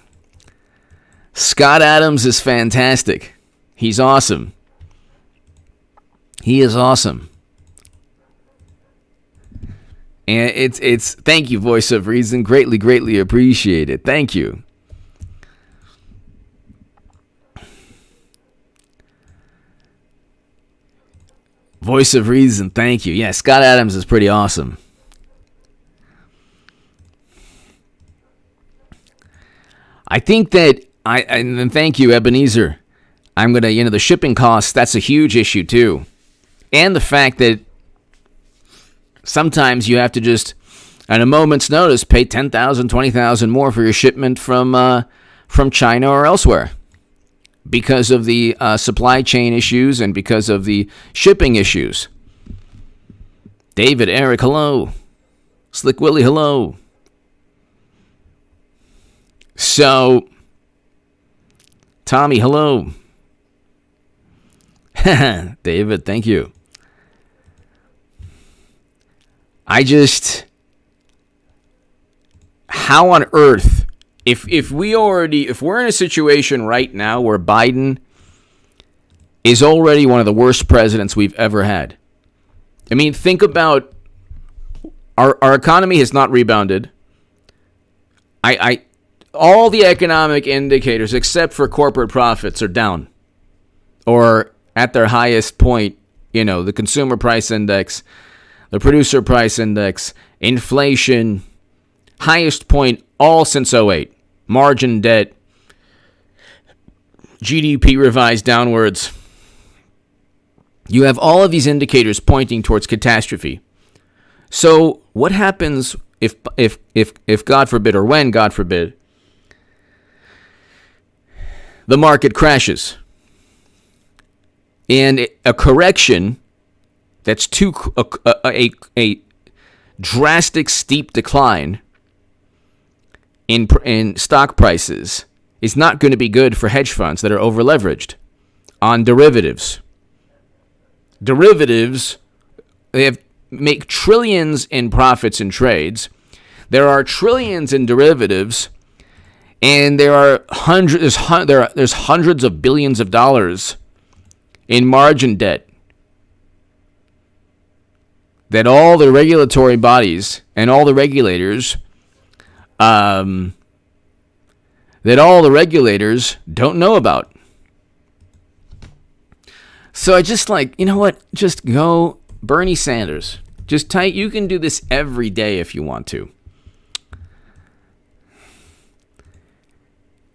Speaker 1: Scott Adams is fantastic. He's awesome. He is awesome. And it's thank you, Voice of Reason. Greatly appreciated. Thank you. Voice of Reason, thank you. Yeah, Scott Adams is pretty awesome. I think that and thank you, Ebenezer. I'm going to, the shipping costs, that's a huge issue too. And the fact that sometimes you have to just, at a moment's notice, pay $10,000, $20,000 more for your shipment from China or elsewhere, because of the supply chain issues and because of the shipping issues. David, Eric, hello. Slick Willie, hello. So, Tommy, hello. David, thank you. How on earth, if we're in a situation right now where Biden is already one of the worst presidents we've ever had. I mean, think about our economy has not rebounded. All the economic indicators except for corporate profits are down or at their highest point. The consumer price index, the producer price index, inflation, highest point all since 2008. Margin debt, GDP revised downwards. You have all of these indicators pointing towards catastrophe. So what happens if God forbid, or when God forbid, the market crashes? And a correction that's a drastic, steep decline in stock prices is not going to be good for hedge funds that are over-leveraged on derivatives. Derivatives, they make trillions in profits in trades. There are trillions in derivatives, and there's hundreds of billions of dollars in margin debt that all the regulatory bodies and all the regulators don't know about. So I just just go Bernie Sanders. Just type, you can do this every day if you want to.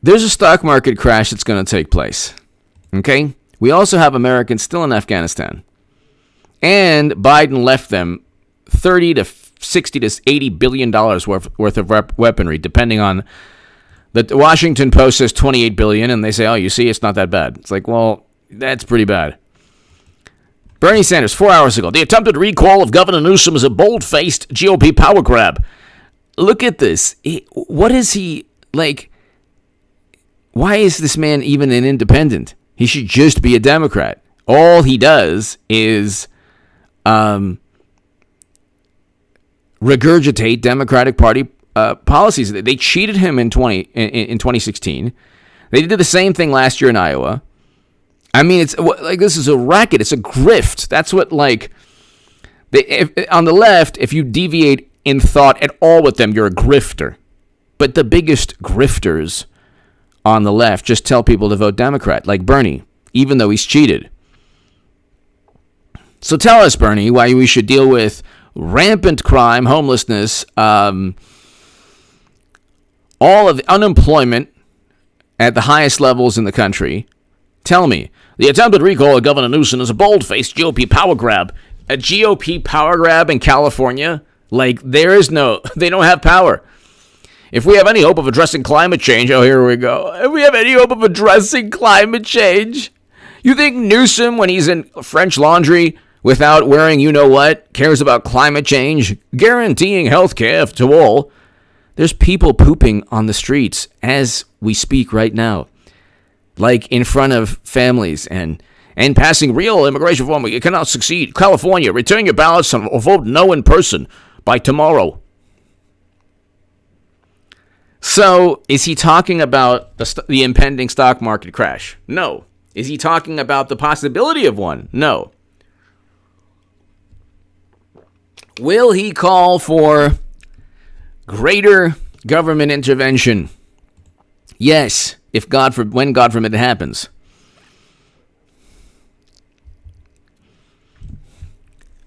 Speaker 1: There's a stock market crash that's going to take place. Okay? We also have Americans still in Afghanistan. And Biden left them $30 to $60 to $80 billion worth of weaponry, depending on the Washington Post says $28 billion, and they say, oh, you see, it's not that bad. It's like, well, that's pretty bad. Bernie Sanders, 4 hours ago. The attempted recall of Governor Newsom is a bold-faced GOP power grab. Look at this. What is he, like, why is this man even an independent? He should just be a Democrat. All he does is regurgitate Democratic Party policies. They cheated him in 2016. They did the same thing last year in Iowa. I mean, it's like this is a racket. It's a grift. That's what, like, on the left, if you deviate in thought at all with them, you're a grifter. But the biggest grifters on the left just tell people to vote Democrat, like Bernie, even though he's cheated. So tell us, Bernie, why we should deal with rampant crime, homelessness, all of the unemployment at the highest levels in the country. Tell me, the attempted recall of Governor Newsom is a bold-faced GOP power grab. A GOP power grab in California? Like, they don't have power. If we have any hope of addressing climate change, oh, here we go. If we have any hope of addressing climate change, you think Newsom, when he's in French Laundry without wearing you-know-what, cares about climate change, guaranteeing health care to all? There's people pooping on the streets as we speak right now, like in front of families and passing real immigration reform. You cannot succeed. California, return your ballots or vote no in person by tomorrow. So, is he talking about the impending stock market crash? No. Is he talking about the possibility of one? No. Will he call for greater government intervention? Yes, when God forbid it happens.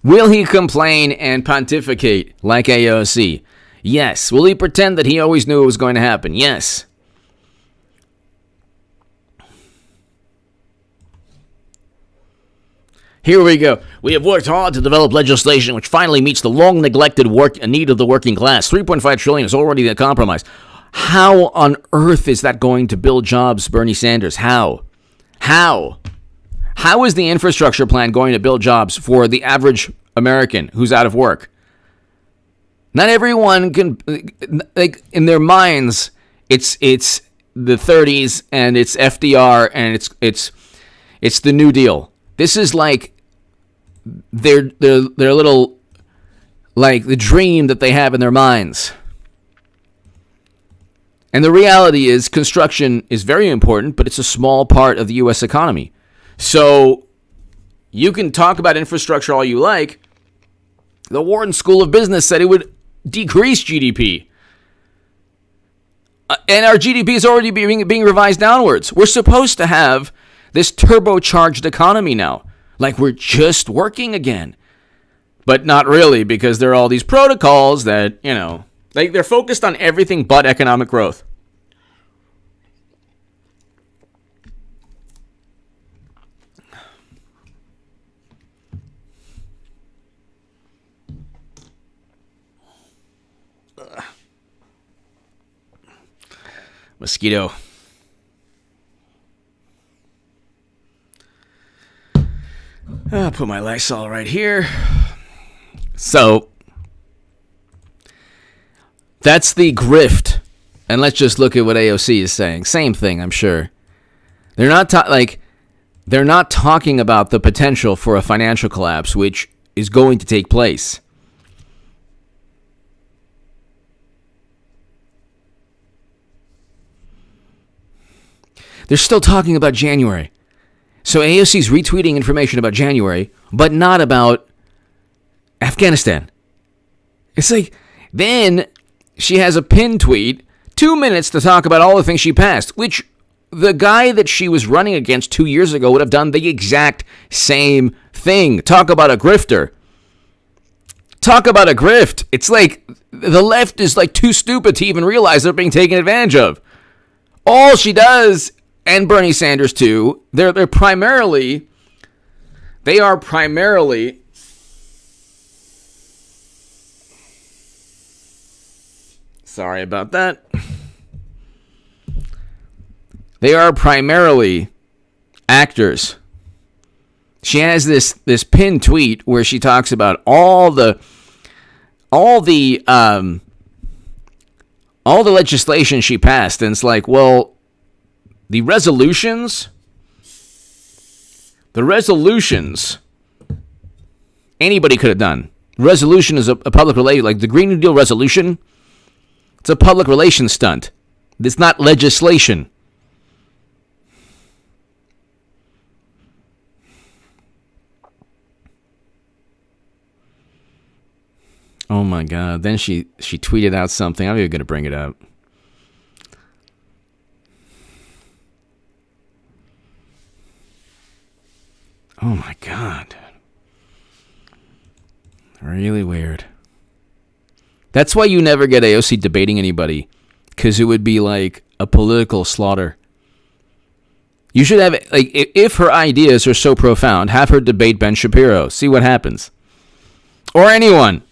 Speaker 1: Will he complain and pontificate like AOC? Yes. Will he pretend that he always knew it was going to happen? Yes. Here we go. We have worked hard to develop legislation which finally meets the long-neglected need of the working class. $3.5 trillion is already a compromise. How on earth is that going to build jobs, Bernie Sanders? How? How is the infrastructure plan going to build jobs for the average American who's out of work? Not everyone can, like, in their minds, it's the 30s and it's FDR and it's the New Deal. This is like their little, like, the dream that they have in their minds. And the reality is construction is very important, but it's a small part of the U.S. economy. So you can talk about infrastructure all you like. The Wharton School of Business said it would decrease GDP. And our GDP is already being revised downwards. We're supposed to have this turbocharged economy now. Like we're just working again. But not really, because there are all these protocols that, like they're focused on everything but economic growth. Mosquito. I'll put my Lysol right here. So, that's the grift. And let's just look at what AOC is saying. Same thing, I'm sure. They're not talking about the potential for a financial collapse, which is going to take place. They're still talking about January. So AOC's retweeting information about January, but not about Afghanistan. It's like, then she has a pinned tweet, 2 minutes to talk about all the things she passed, which the guy that she was running against 2 years ago would have done the exact same thing. Talk about a grifter. Talk about a grift. It's like the left is like too stupid to even realize they're being taken advantage of. All she does, and Bernie Sanders too, they are primarily sorry about that. They are primarily actors. She has this pinned tweet where she talks about all the legislation she passed, and it's like, well, the resolutions, anybody could have done. Resolution is a public relation, like the Green New Deal resolution. It's a public relations stunt. It's not legislation. Oh my God. Then she tweeted out something. I'm even going to bring it up. Oh my God. Really weird. That's why you never get AOC debating anybody, because it would be like a political slaughter. You should have, like, if her ideas are so profound, have her debate Ben Shapiro. See what happens. Or anyone.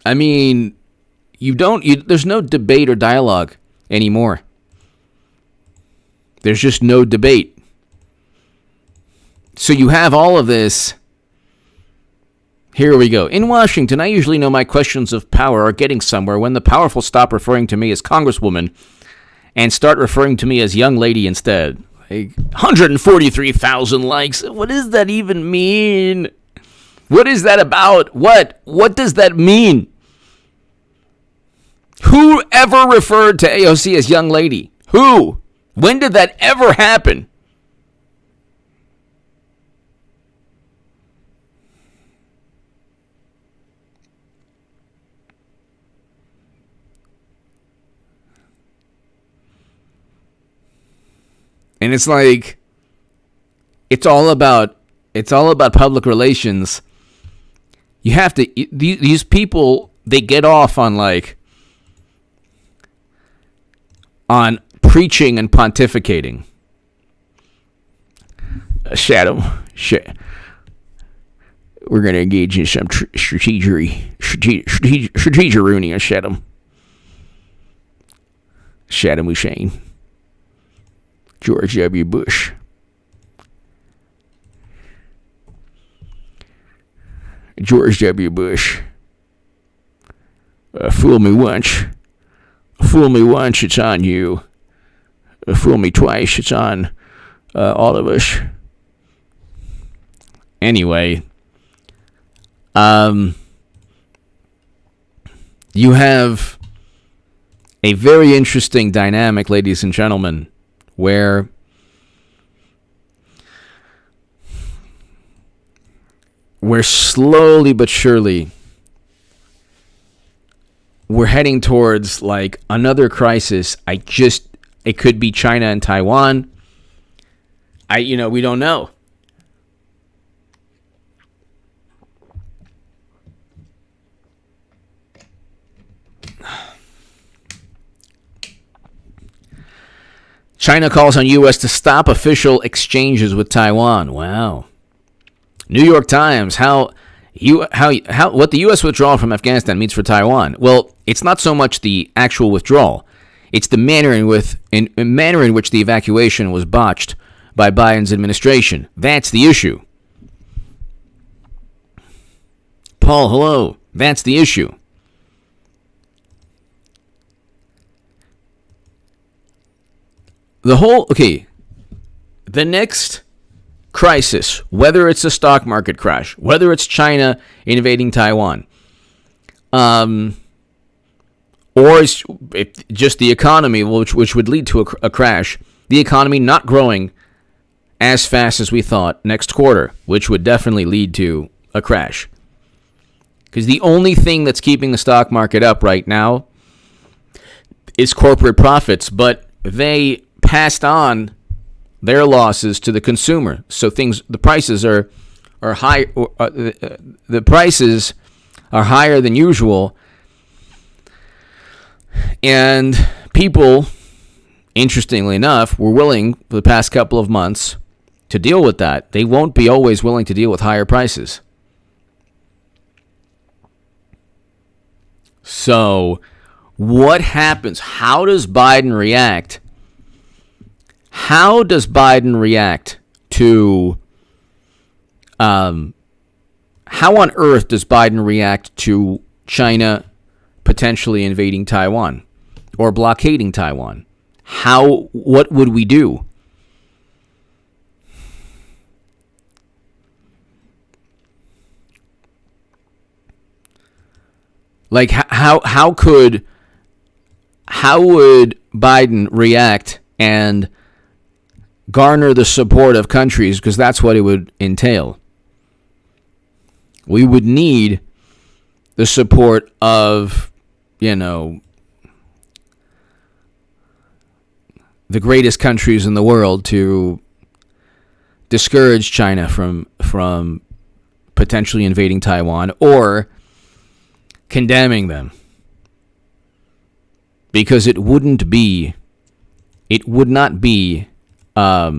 Speaker 1: I mean, there's no debate or dialogue anymore. There's just no debate. So you have all of this. Here we go. In Washington, I usually know my questions of power are getting somewhere when the powerful stop referring to me as Congresswoman and start referring to me as young lady instead. Like, 143,000 likes. What does that even mean? What is that about? What does that mean? Who ever referred to AOC as young lady? Who? When did that ever happen? And it's like, it's all about public relations. You have to, these people, they get off on preaching and pontificating. Shadow. We're going to engage in some strategy-rooney, Shadow. Shadow Hussein. George W. Bush. George W. Bush. Fool me once. Fool me once, it's on you. Fool me twice, it's on all of us. Anyway, you have a very interesting dynamic, ladies and gentlemen, where slowly but surely we're heading towards like another crisis. It could be China and Taiwan. We don't know. China calls on U.S. to stop official exchanges with Taiwan. Wow. New York Times, what the U.S. withdrawal from Afghanistan means for Taiwan. Well, it's not so much the actual withdrawal. It's the manner in which the evacuation was botched by Biden's administration. That's the issue. Paul, hello. That's the issue. The next crisis, whether it's a stock market crash, whether it's China invading Taiwan, or it's just the economy, which would lead to a crash, the economy not growing as fast as we thought next quarter, which would definitely lead to a crash. Because the only thing that's keeping the stock market up right now is corporate profits, but they passed on their losses to the consumer. So the prices are high. The prices are higher than usual, and people, interestingly enough, were willing for the past couple of months to deal with that. They won't be always willing to deal with higher prices. So, what happens? How does Biden react How does Biden react to, how on earth does Biden react to China potentially invading Taiwan or blockading Taiwan? What would we do? Like, how would Biden react and garner the support of countries? Because that's what it would entail. We would need the support of, the greatest countries in the world to discourage China from potentially invading Taiwan or condemning them, because it would not be a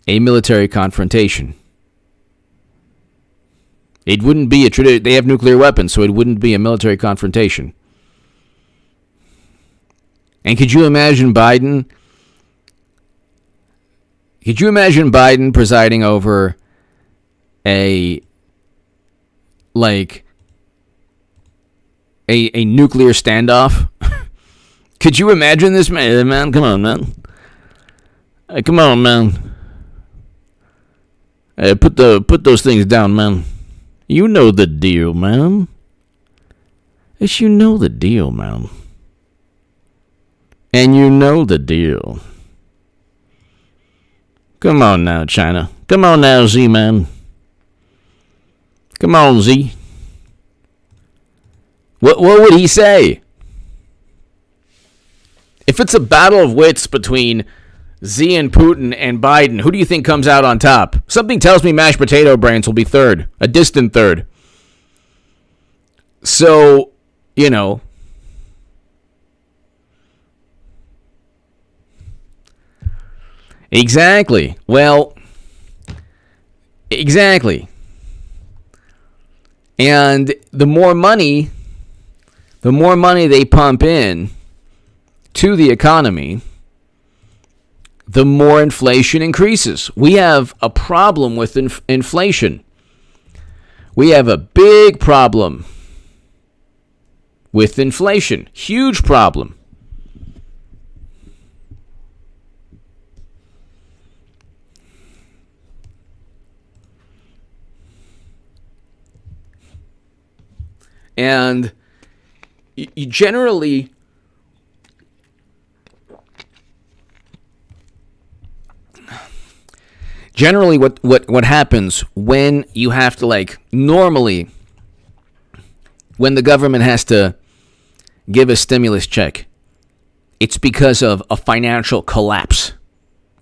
Speaker 1: military confrontation. It wouldn't be they have nuclear weapons, so it wouldn't be a military confrontation. And could you imagine Biden presiding over a nuclear standoff? Could you imagine this, man? Come on, man. Hey, come on, man. Hey, put those things down, man. You know the deal, man. Yes, you know the deal, man. And you know the deal. Come on now, China. Come on now, Z-Man. Come on, Z. What would he say? If it's a battle of wits between Z and Putin and Biden, who do you think comes out on top? Something tells me mashed potato brains will be third, a distant third. So, Exactly. Well, exactly. And the more money they pump in to the economy, the more inflation increases. We have a problem with inflation. We have a big problem with inflation. Huge problem. And you generally what happens when you have to, normally when the government has to give a stimulus check, it's because of a financial collapse.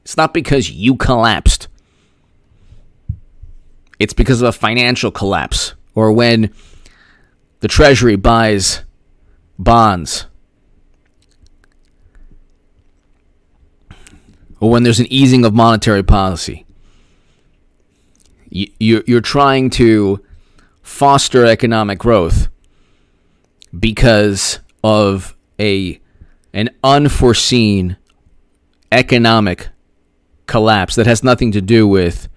Speaker 1: It's not because you collapsed. It's because of a financial collapse, or when the Treasury buys bonds, or when there's an easing of monetary policy. You're trying to foster economic growth because of an unforeseen economic collapse that has nothing to do with,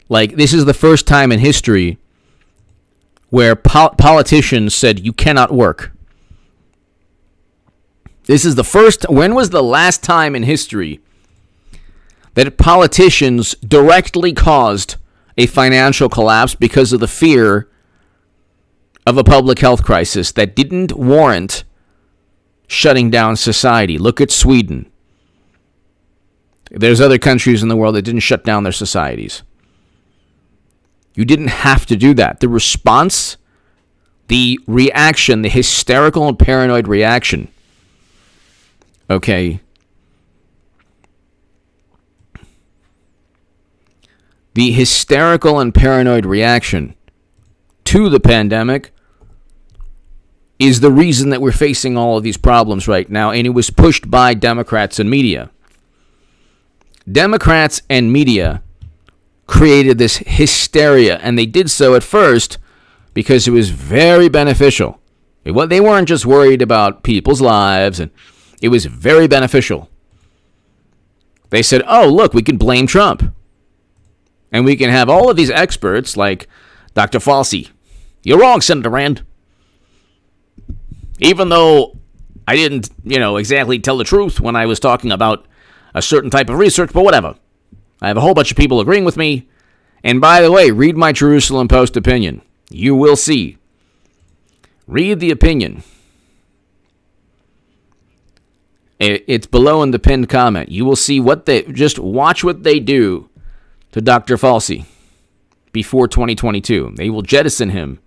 Speaker 1: this is the first time in history where politicians said you cannot work. When was the last time in history that politicians directly caused a financial collapse because of the fear of a public health crisis that didn't warrant shutting down society? Look at Sweden. There's other countries in the world that didn't shut down their societies. You didn't have to do that. The response, the reaction, the hysterical and paranoid reaction, okay, the hysterical and paranoid reaction to the pandemic is the reason that we're facing all of these problems right now, and it was pushed by Democrats and media. Democrats and media created this hysteria, and they did so at first because it was very beneficial. They weren't just worried about people's lives, and it was very beneficial. They said, oh, look, we can blame Trump. And we can have all of these experts like Dr. Fauci. You're wrong, Senator Rand. Even though I didn't, exactly tell the truth when I was talking about a certain type of research, but whatever. I have a whole bunch of people agreeing with me. And by the way, read my Jerusalem Post opinion. You will see. Read the opinion. It's below in the pinned comment. You will see just watch what they do to Dr. Fauci before 2022. They will jettison him.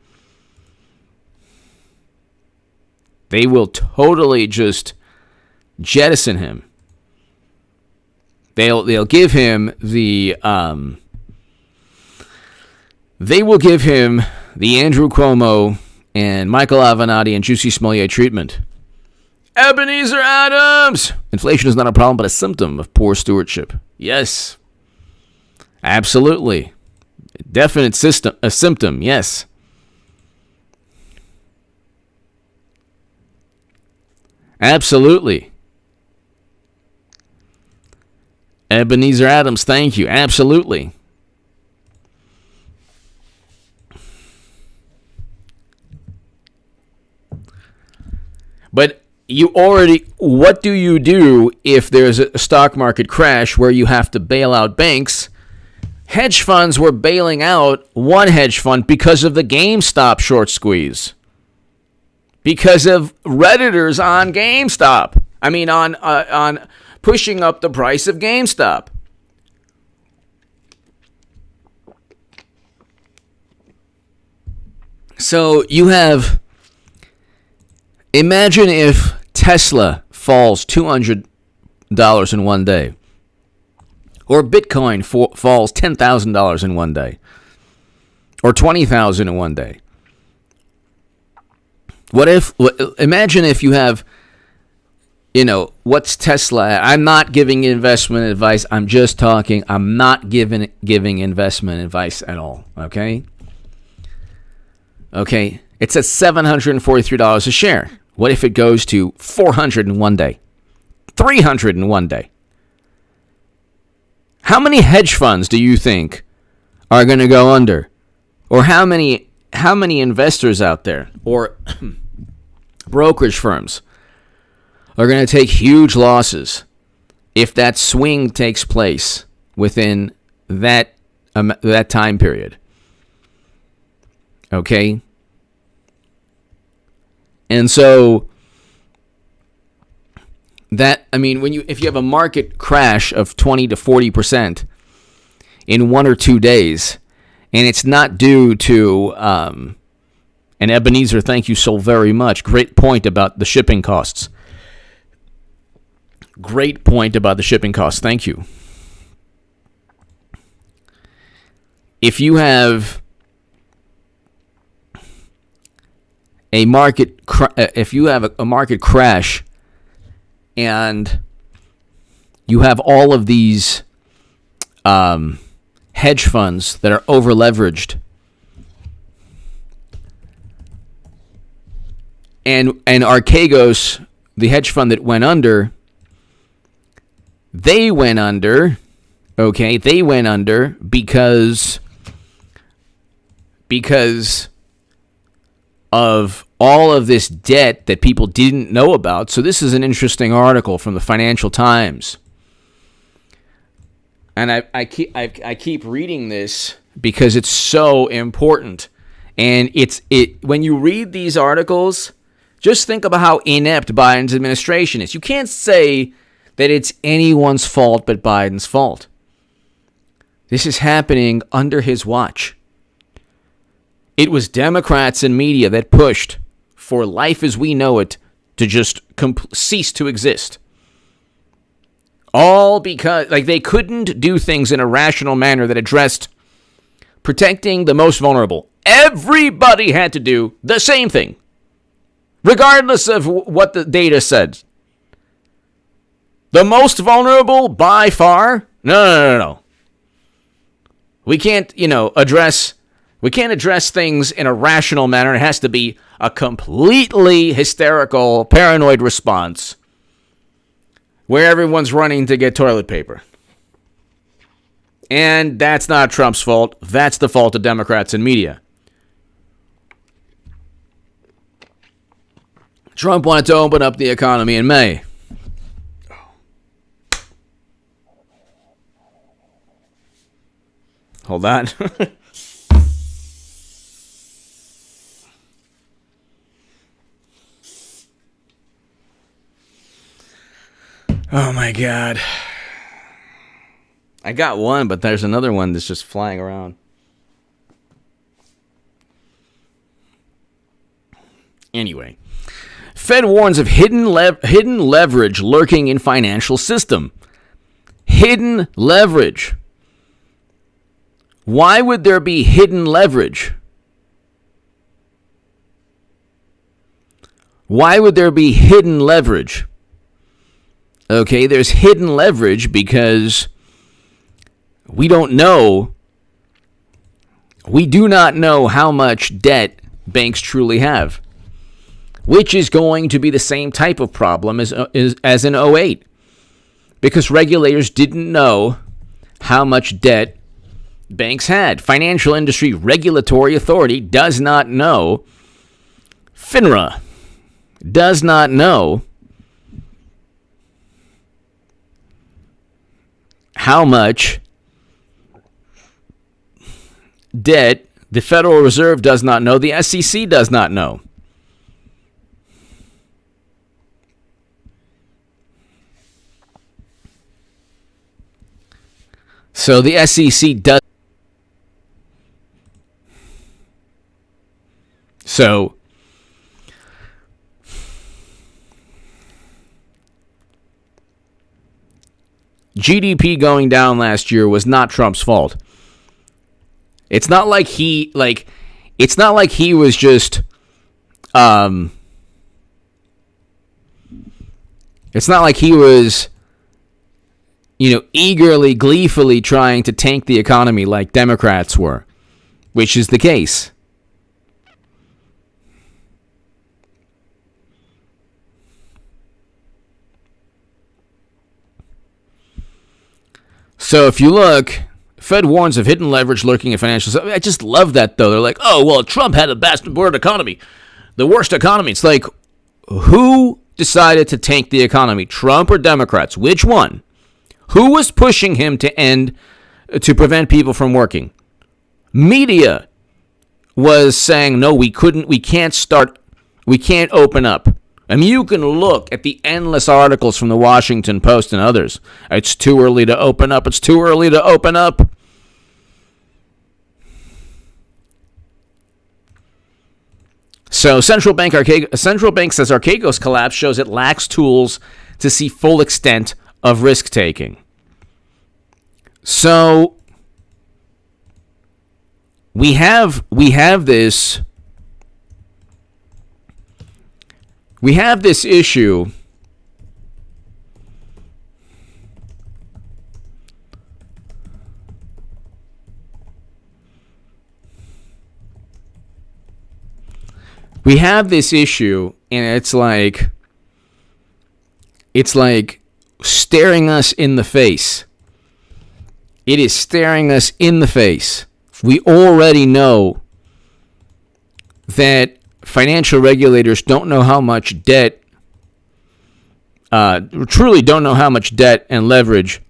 Speaker 1: They will totally just jettison him. They'll give him the they will give him the Andrew Cuomo and Michael Avenatti and Jussie Smollett treatment. Ebenezer Adams! Inflation is not a problem, but a symptom of poor stewardship. Yes. Absolutely. Definite symptom, yes. Absolutely. Ebenezer Adams, thank you. Absolutely. But what do you do if there's a stock market crash where you have to bail out banks? Hedge funds were bailing out one hedge fund because of the GameStop short squeeze. Because of Redditors on GameStop. I mean, on pushing up the price of GameStop. So you have, imagine if Tesla falls $200 in one day. Or Bitcoin falls $10,000 in one day. Or $20,000 in one day. Imagine if you have, what's Tesla at? I'm not giving investment advice. I'm just talking. I'm not giving investment advice at all. Okay? Okay. It's at $743 a share. What if it goes to $400 in one day? $300 in one day? How many hedge funds do you think are going to go under? Or how many investors out there or brokerage firms are going to take huge losses if that swing takes place within that time period? Okay? And so if you have a market crash of 20 to 40% in 1 or 2 days, and it's not due to, and Ebenezer, thank you so very much. Great point about the shipping costs. Great point about the shipping costs. Thank you. If you have a market crash and you have all of these hedge funds that are over leveraged, and Archegos, the hedge fund that went under, they went under because of all of this debt that people didn't know about. So this is an interesting article from the Financial Times. And I keep reading this because it's so important. And when you read these articles, just think about how inept Biden's administration is. You can't say that it's anyone's fault but Biden's fault. This is happening under his watch. It was Democrats and media that pushed for life as we know it to just cease to exist. All because they couldn't do things in a rational manner that addressed protecting the most vulnerable. Everybody had to do the same thing, regardless of what the data said. The most vulnerable by far? No. We can't, address things in a rational manner. It has to be a completely hysterical, paranoid response where everyone's running to get toilet paper. And that's not Trump's fault. That's the fault of Democrats and media. Trump wanted to open up the economy in May. Hold on. Oh my God. I got one, but there's another one that's just flying around. Anyway. Fed warns of hidden leverage lurking in financial system. Hidden leverage. Why would there be hidden leverage? Why would there be hidden leverage? Okay, there's hidden leverage because we don't know. We do not know how much debt banks truly have, which is going to be the same type of problem as in '08, because regulators didn't know how much debt banks had. Financial Industry Regulatory Authority does not know. FINRA does not know how much debt the Federal Reserve does not know. The SEC does not know. So the SEC does. So GDP going down last year was not Trump's fault. It's not like he was just it's not like he was eagerly, gleefully trying to tank the economy like Democrats were, which is the case. So if you look, Fed warns of hidden leverage lurking in financial. I just love that, though. They're like, oh, well, Trump had a bastard economy, the worst economy. It's like, who decided to tank the economy, Trump or Democrats? Which one? Who was pushing him to prevent people from working? Media was saying, no, we can't open up. I mean, you can look at the endless articles from the Washington Post and others. It's too early to open up. It's too early to open up. So central bank says Archegos collapse shows it lacks tools to see full extent of risk taking. So we have this issue and it's like staring us in the face. It is staring us in the face. We already know that financial regulators don't know how much debt, truly don't know how much debt and leverage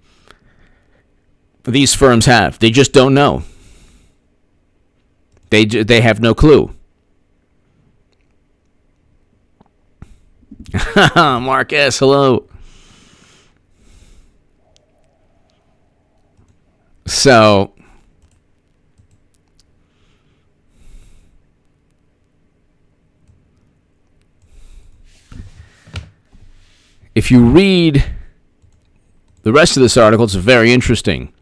Speaker 1: these firms have. They just don't know. They have no clue. Mark S., hello. So, if you read the rest of this article, it's very interesting.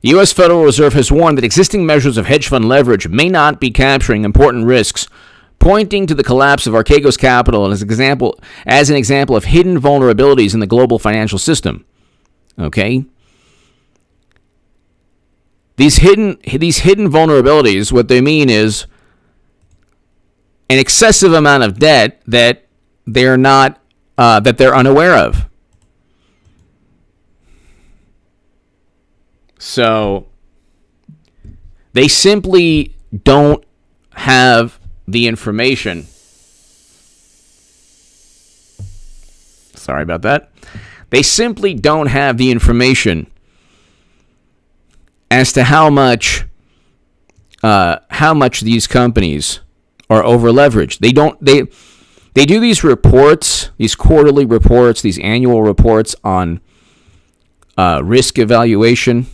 Speaker 1: The U.S. Federal Reserve has warned that existing measures of hedge fund leverage may not be capturing important risks, pointing to the collapse of Archegos Capital as an example of hidden vulnerabilities in the global financial system. Okay? These hidden vulnerabilities, what they mean is an excessive amount of debt that they're unaware of. So they simply don't have the information. Sorry about that. They simply don't have the information as to how much these companies are over leveraged. They do these reports, these quarterly reports, these annual reports on risk evaluation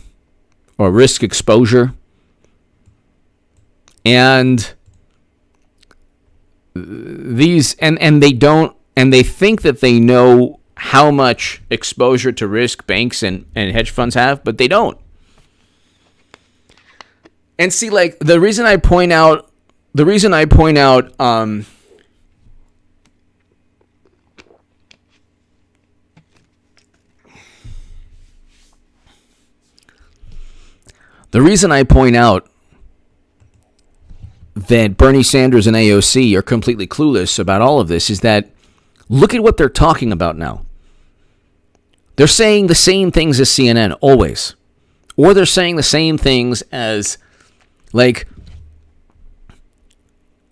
Speaker 1: or risk exposure, and they think that they know how much exposure to risk banks and hedge funds have, but they don't. And see, like, the reason I point out the reason I point out that Bernie Sanders and AOC are completely clueless about all of this is that look at what they're talking about now. They're saying the same things as CNN always. Or they're saying the same things as, like,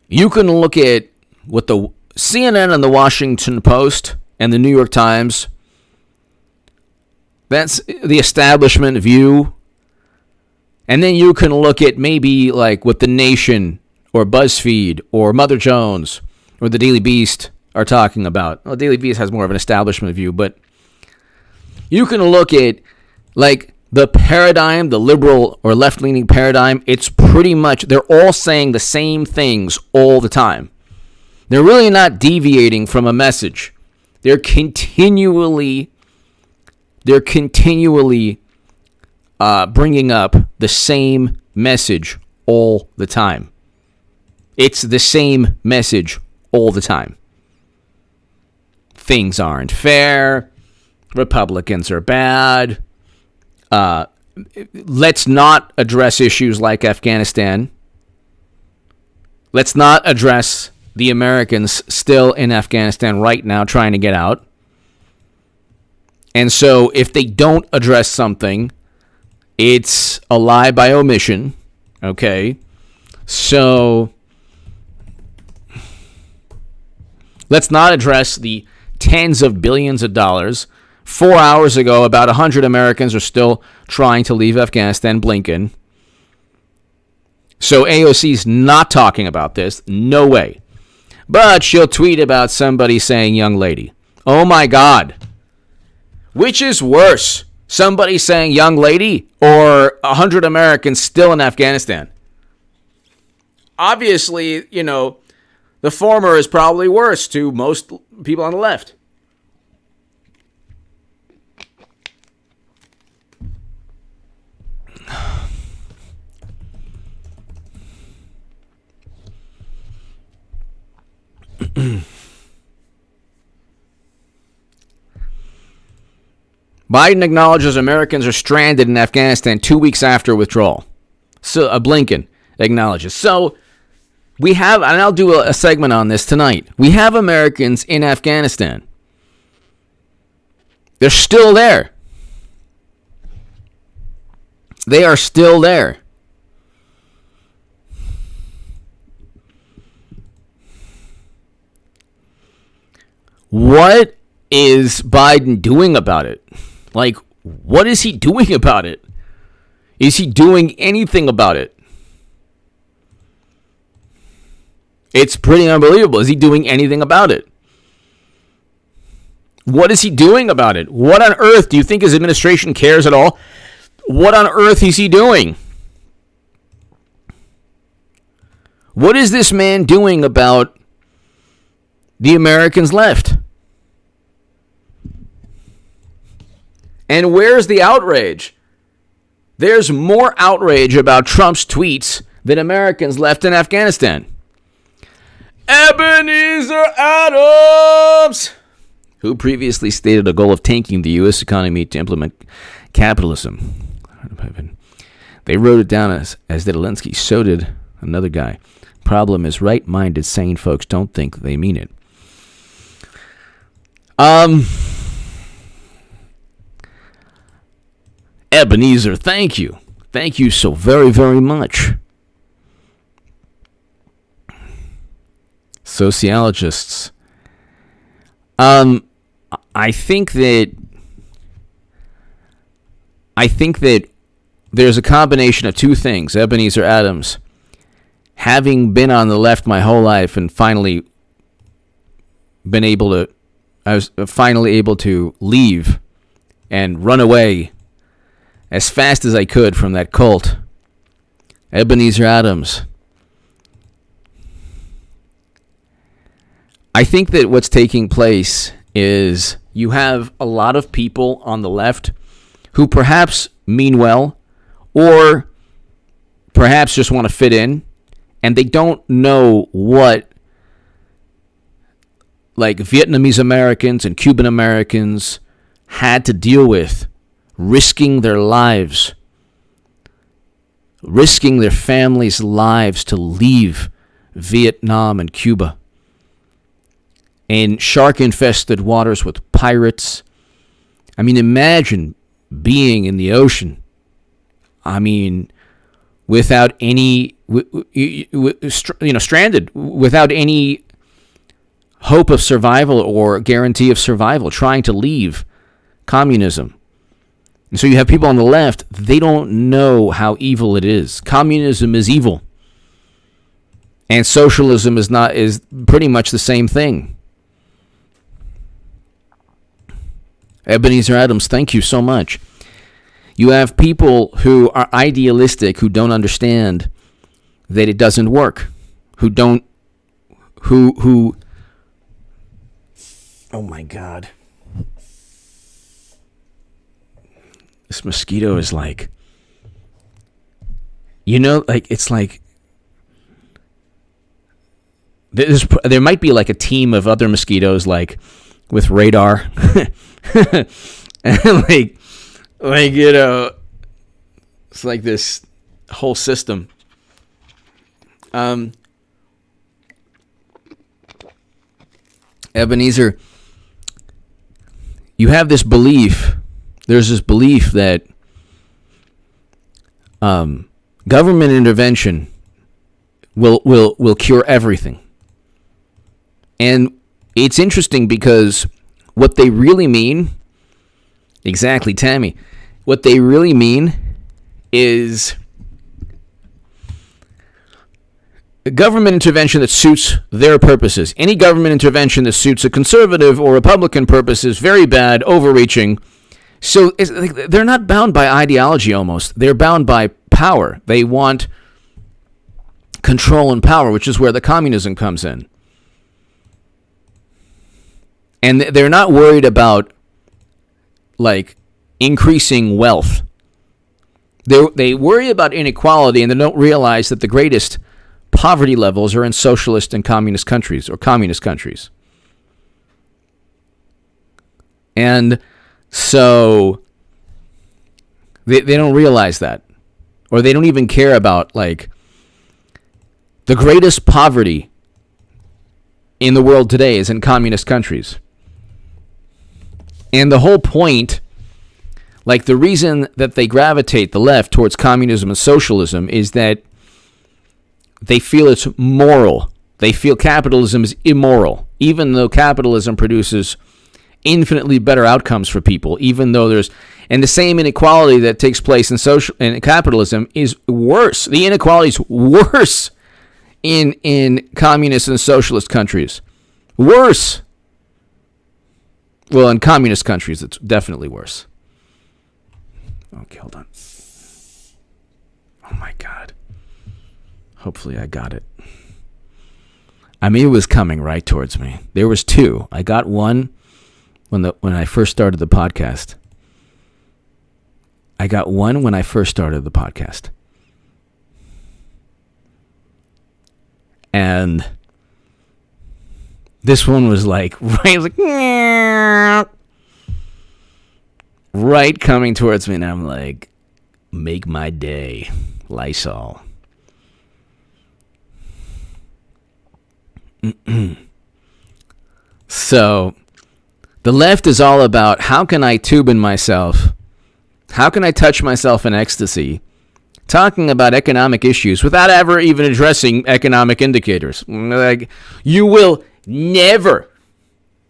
Speaker 1: you can look at what the CNN and the Washington Post and the New York Times, that's the establishment view. And then you can look at maybe like what The Nation or BuzzFeed or Mother Jones or the Daily Beast are talking about. Well, Daily Beast has more of an establishment view, but you can look at like the paradigm, the liberal or left-leaning paradigm. It's pretty much, they're all saying the same things all the time. They're really not deviating from a message. They're continually bringing up the same message all the time. It's the same message all the time. Things aren't fair. Republicans are bad. Let's not address issues like Afghanistan. Let's not address the Americans still in Afghanistan right now trying to get out. And so if they don't address something, it's a lie by omission. Okay? So let's not address the tens of billions of dollars. 4 hours ago, about 100 Americans are still trying to leave Afghanistan. Blinken. So AOC's not talking about this. No way. But she'll tweet about somebody saying young lady. Oh my God. Which is worse? Somebody saying young lady or 100 Americans still in Afghanistan? Obviously, you know, the former is probably worse to most people on the left. Biden acknowledges Americans are stranded in Afghanistan 2 weeks after withdrawal. So Blinken acknowledges. So we have, and I'll do a segment on this tonight. We have Americans in Afghanistan. They're still there. They are still there. What is Biden doing about it? Like, what is he doing about it? Is he doing anything about it? It's pretty unbelievable. Is he doing anything about it? What is he doing about it? What on earth do you think his administration cares at all? What on earth is he doing? What is this man doing about the Americans left? And where's the outrage? There's more outrage about Trump's tweets than Americans left in Afghanistan. Ebenezer Adams, who previously stated a goal of tanking the U.S. economy to implement capitalism. They wrote it down as did Alinsky. So did another guy. Problem is, right-minded, sane folks don't think they mean it. Ebenezer, thank you. Thank you so very, very much. Sociologists. I think that there's a combination of two things. Ebenezer Adams, having been on the left my whole life and I was finally able to leave and run away as fast as I could from that cult. Ebenezer Adams. I think that what's taking place is you have a lot of people on the left who perhaps mean well or perhaps just want to fit in, and they don't know what like Vietnamese Americans and Cuban Americans had to deal with, risking their lives, risking their families' lives to leave Vietnam and Cuba. In shark-infested waters with pirates. I mean, imagine being in the ocean. I mean, without any, stranded, without any hope of survival or guarantee of survival, trying to leave communism. And so you have people on the left, they don't know how evil it is. Communism is evil. And socialism is pretty much the same thing. Ebenezer Adams, thank you so much. You have people who are idealistic, who don't understand that it doesn't work, who oh my God. This mosquito is like, it's like, there might be like a team of other mosquitoes, like with radar. And it's like this whole system. Ebenezer, you have this belief. There's this belief that government intervention will cure everything. And it's interesting because what they really mean, exactly, Tammy, what they really mean is a government intervention that suits their purposes. Any government intervention that suits a conservative or Republican purpose is very bad, overreaching. So they're not bound by ideology almost. They're bound by power. They want control and power, which is where the communism comes in. And they're not worried about, like, increasing wealth. They worry about inequality, and they don't realize that the greatest poverty levels are in socialist and communist countries, or communist countries. And so they don't realize that. Or they don't even care about, like, the greatest poverty in the world today is in communist countries. And the whole point, like the reason that they gravitate the left towards communism and socialism is that they feel it's moral. They feel capitalism is immoral, even though capitalism produces infinitely better outcomes for people, even though and the same inequality that takes place in capitalism is worse. The inequality is worse in communist and socialist countries. Worse. Well, in communist countries, it's definitely worse. Okay, hold on. Oh my God. Hopefully I got it. I mean, it was coming right towards me. There was two. I got one when I first started the podcast. And this one was like, right coming towards me, and I'm like, make my day, Lysol. So, the left is all about how can I Tubin myself How can I touch myself in ecstasy talking about economic issues without ever even addressing economic indicators? Like, you will never,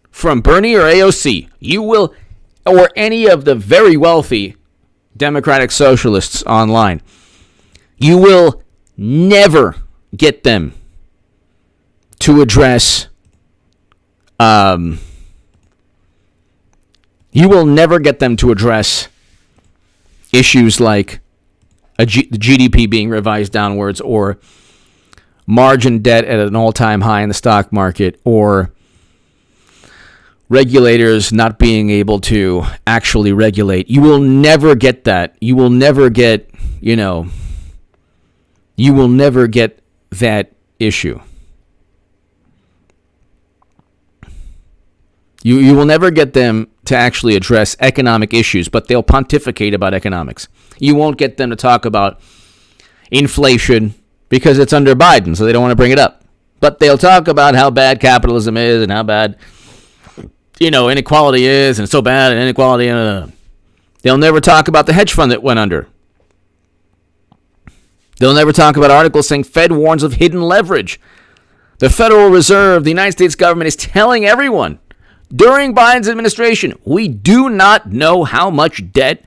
Speaker 1: from Bernie or AOC, you will, or any of the very wealthy Democratic socialists online, you will never get them to address, issues like the GDP being revised downwards, or margin debt at an all-time high in the stock market, or regulators not being able to actually regulate. You will never get that. You will never get, that issue. You will never get them to actually address economic issues, but they'll pontificate about economics. You won't get them to talk about inflation because it's under Biden, so they don't want to bring it up. But they'll talk about how bad capitalism is and how bad, inequality is, and it's so bad, and inequality. They'll never talk about the hedge fund that went under. They'll never talk about articles saying Fed warns of hidden leverage. The Federal Reserve, the United States government, is telling everyone during Biden's administration, we do not know how much debt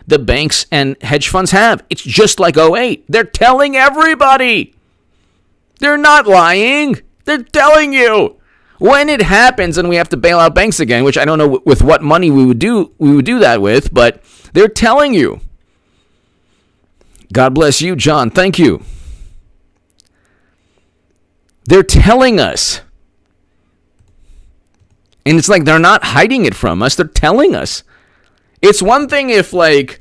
Speaker 1: the banks and hedge funds have. It's just like '08. They're telling everybody. They're not lying. They're telling you. When it happens and we have to bail out banks again, which I don't know with what money we would do that with, but they're telling you. God bless you, John. Thank you. They're telling us. And it's like they're not hiding it from us. They're telling us. It's one thing if the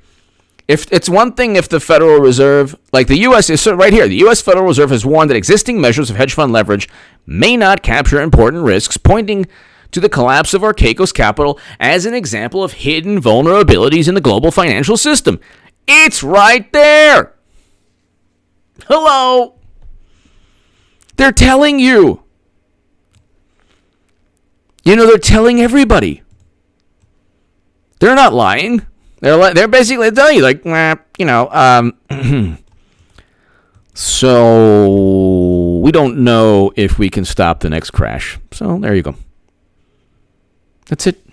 Speaker 1: Federal Reserve, like the U.S. is right here, the U.S. Federal Reserve has warned that existing measures of hedge fund leverage may not capture important risks, pointing to the collapse of Archegos Capital as an example of hidden vulnerabilities in the global financial system. It's right there. Hello. They're telling you. They're telling everybody. They're not lying. They're basically telling you, like, so we don't know if we can stop the next crash. So there you go. That's it.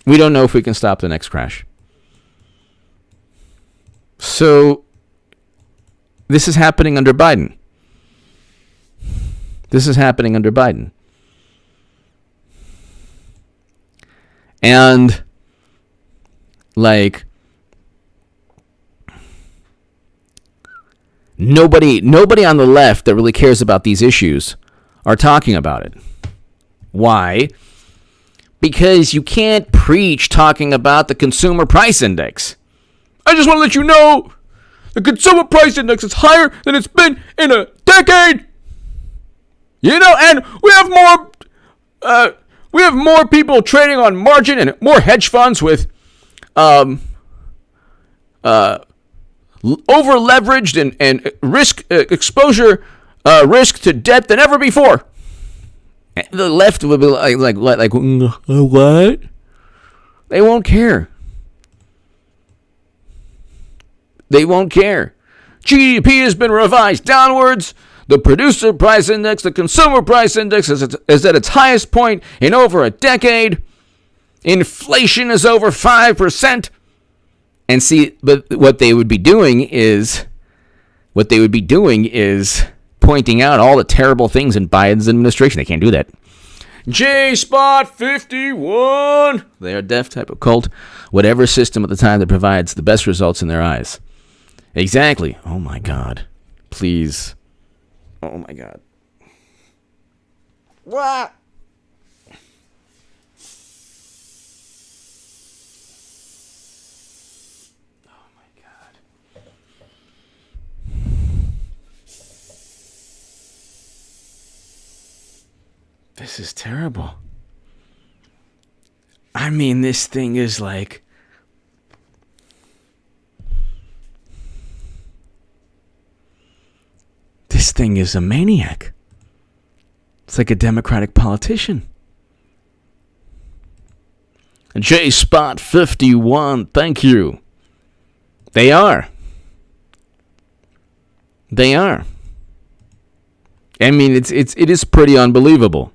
Speaker 1: We don't know if we can stop the next crash. So this is happening under Biden. And like nobody on the left that really cares about these issues are talking about it. Why? Because you can't preach talking about the consumer price index. I just want to let you know the consumer price index is higher than it's been in a decade. And we have more people trading on margin and more hedge funds with over-leveraged and risk exposure risk to debt than ever before. The left will be like what? They won't care. They won't care. GDP has been revised downwards. The producer price index, the consumer price index is at its highest point in over a decade. Inflation is over 5%. And see, but what they would be doing is pointing out all the terrible things in Biden's administration. They can't do that. J-Spot 51. They are deaf type of cult. Whatever system at the time that provides the best results in their eyes. Exactly. Oh my God. Please. Oh my God. What? Oh my God. This is terrible. I mean, this thing is like... This thing is a maniac. It's like a Democratic politician. J-Spot 51, thank you. They are. They are. I mean, it is pretty unbelievable.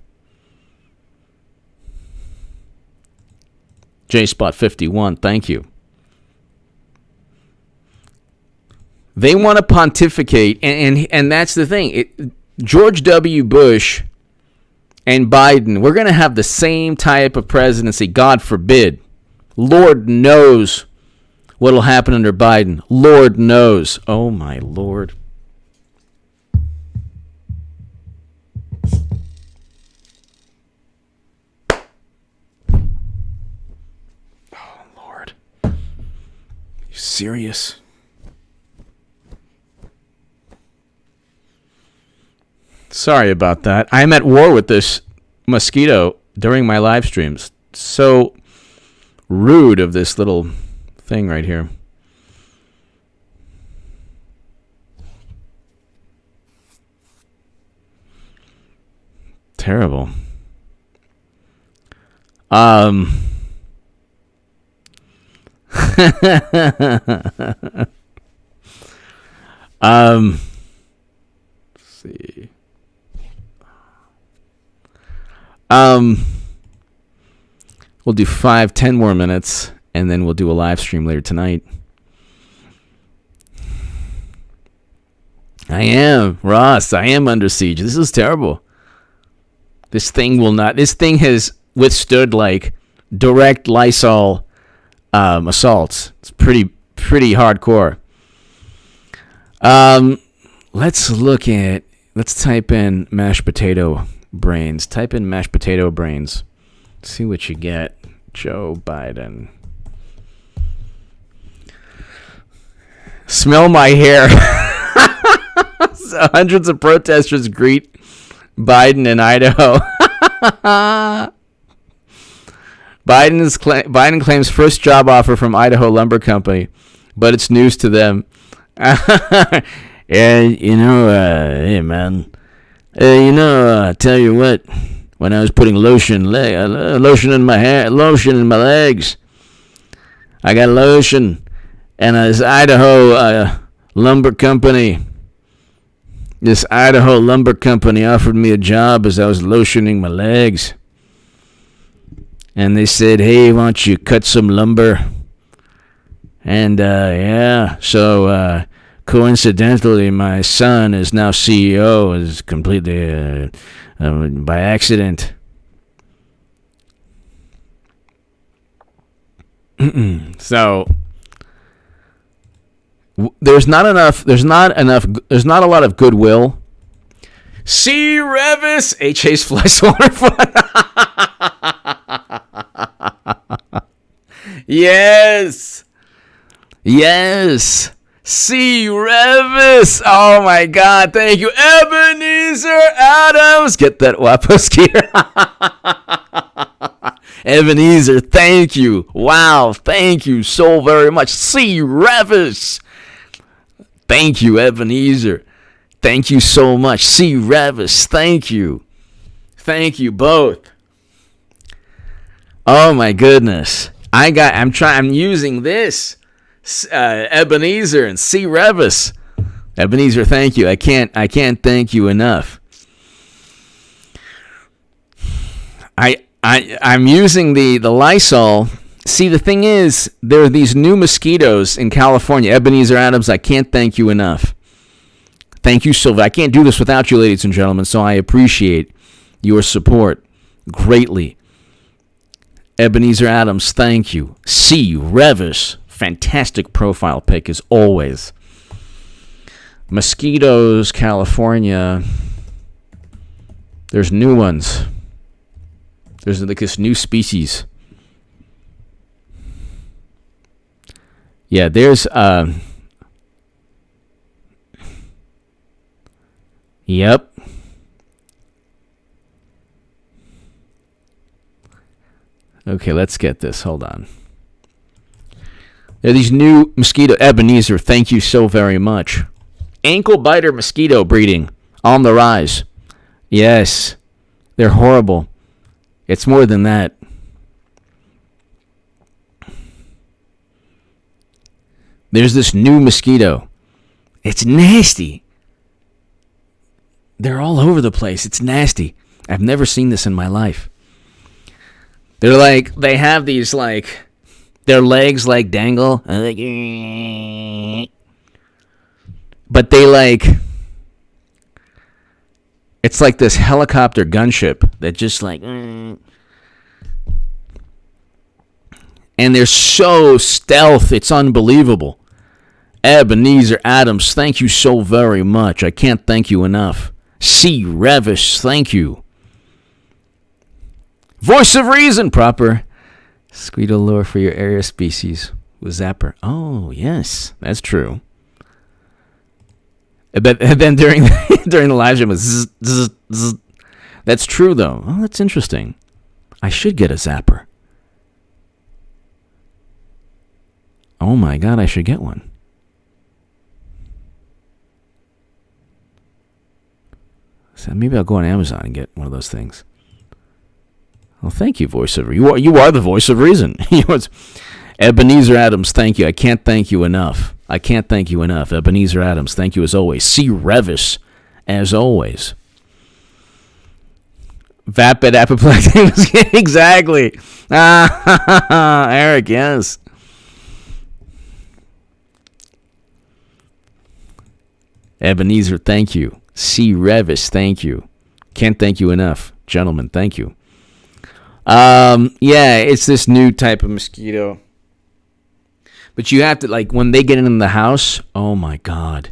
Speaker 1: JSpot51, thank you. They want to pontificate, and that's the thing. George W. Bush and Biden, we're going to have the same type of presidency, God forbid. Lord knows what will happen under Biden. Lord knows. Oh, my Lord. Oh, Lord. You serious? Sorry about that. I'm at war with this mosquito during my live streams. So rude of this little thing right here. Terrible. Let's see. We'll do 10 more minutes, and then we'll do a live stream later tonight. I am, Ross. I am under siege. This is terrible. This thing has withstood like direct Lysol assaults. It's pretty hardcore. Let's type in mashed potato brains. Type in mashed potato brains. See what you get. Joe Biden. Smell my hair. So hundreds of protesters greet Biden in Idaho. Biden claims first job offer from Idaho Lumber Company, but it's news to them. And hey man, I tell you what, when I was putting lotion in my hair, lotion in my legs, I got lotion, and this Idaho Lumber Company. This Idaho Lumber Company offered me a job as I was lotioning my legs. And they said, hey, why don't you cut some lumber? And, so coincidentally, my son is now CEO, is completely by accident. So there's not a lot of goodwill. C. Revis, H. Hayes Fly Swatter. Yes. C. Revis. Oh my God. Thank you. Ebenezer Adams. Get that Waposki. Ebenezer, thank you. Wow. Thank you so very much. C. Revis. Thank you, Ebenezer. Thank you so much. C. Revis, thank you. Thank you both. Oh my goodness. I'm using this. Ebenezer and C. Revis. Ebenezer, thank you. I can't thank you enough. I'm using the Lysol. See, the thing is, there are these new mosquitoes in California. Ebenezer Adams, I can't thank you enough. Thank you, Sylvia. I can't do this without you, ladies and gentlemen, so I appreciate your support greatly. Ebenezer Adams, thank you. C. Revis, fantastic profile pic as always. Mosquitoes, California. There's new ones. There's like this new species. Yeah, there's yep. Okay, let's get this. Hold on. There are these new mosquito. Ebenezer, thank you so very much. Ankle biter mosquito breeding on the rise. Yes, they're horrible. It's more than that. There's this new mosquito. It's nasty. They're all over the place. It's nasty. I've never seen this in my life. They're like, they have these like, their legs like dangle. But they like, it's like this helicopter gunship that just like, and they're so stealth, it's unbelievable. Ebenezer Adams, thank you so very much. I can't thank you enough. C. Revis, thank you. Voice of Reason, proper mosquito lure for your area species with Zapper. Oh, yes, that's true. But then during the live stream, it was zzz, zzz, zzz. That's true, though. Oh, that's interesting. I should get a Zapper. Oh, my God, I should get one. So maybe I'll go on Amazon and get one of those things. Well, thank you, voice of reason. You are the voice of reason. Ebenezer Adams, thank you. I can't thank you enough. I can't thank you enough. Ebenezer Adams, thank you as always. C. Revis, as always. Vapid apoplectic. Exactly. Eric, yes. Ebenezer, thank you. C. Revis, thank you. Can't thank you enough. Gentlemen, thank you. Yeah, it's this new type of mosquito. But you have to, like, when they get in the house, oh my God.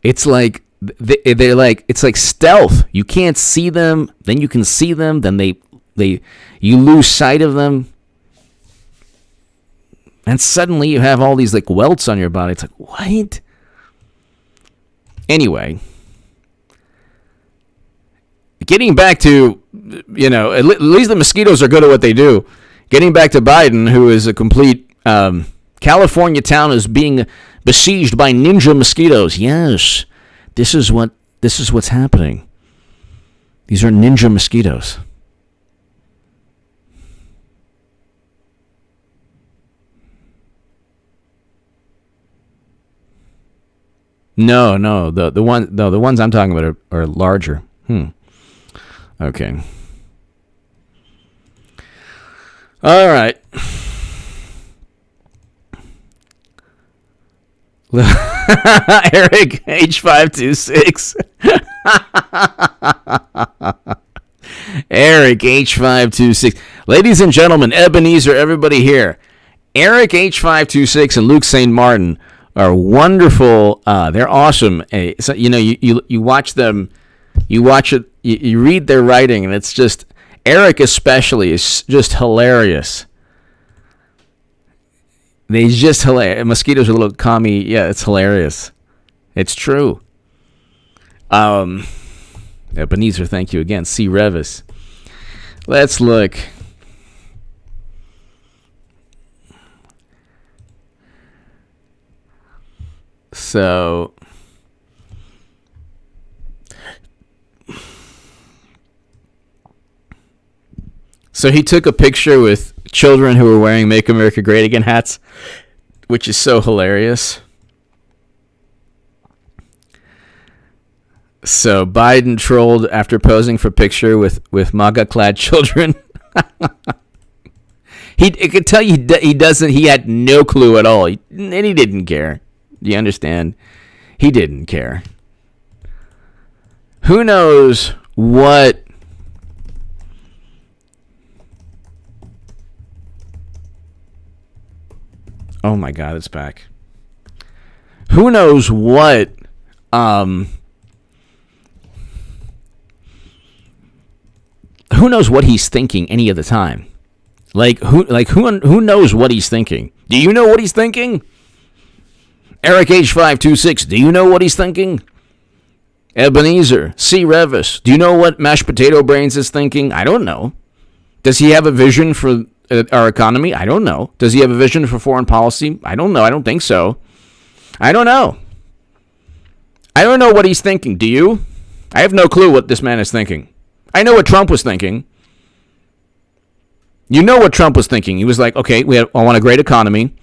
Speaker 1: It's like, they're like, it's like stealth. You can't see them, then you can see them, then you lose sight of them. And suddenly you have all these, like, welts on your body. It's like, what? Anyway. Getting back to, at least the mosquitoes are good at what they do. Getting back to Biden, who is a complete, California town is being besieged by ninja mosquitoes. Yes, this is what's happening. These are ninja mosquitoes. No, the ones I'm talking about are larger. Okay. All right. Eric H526. Eric H526. Ladies and gentlemen, Ebenezer, everybody here. Eric H526 and Luke St. Martin are wonderful. They're awesome. So, you watch them, you watch it, you read their writing, and it's just, Eric especially is just hilarious. They're just hilarious. Mosquitoes are a little commie. Yeah, it's hilarious. It's true. Ebenezer, thank you again. C. Revis. Let's look. So he took a picture with children who were wearing Make America Great Again hats, which is so hilarious. So Biden trolled after posing for picture with MAGA-clad children. I could tell you he had no clue at all. And he didn't care. Do you understand? He didn't care. Who knows what... Oh my God, it's back. Who knows what who knows what he's thinking any of the time? Who knows what he's thinking? Do you know what he's thinking? Eric H526, do you know what he's thinking? Ebenezer, C. Revis, do you know what Mashed Potato Brains is thinking? I don't know. Does he have a vision for our economy? I don't know. Does he have a vision for foreign policy? I don't know. I don't think so. I don't know. I don't know what he's thinking. Do you? I have no clue what this man is thinking. I know what Trump was thinking. You know what Trump was thinking. He was like, okay, I want a great economy.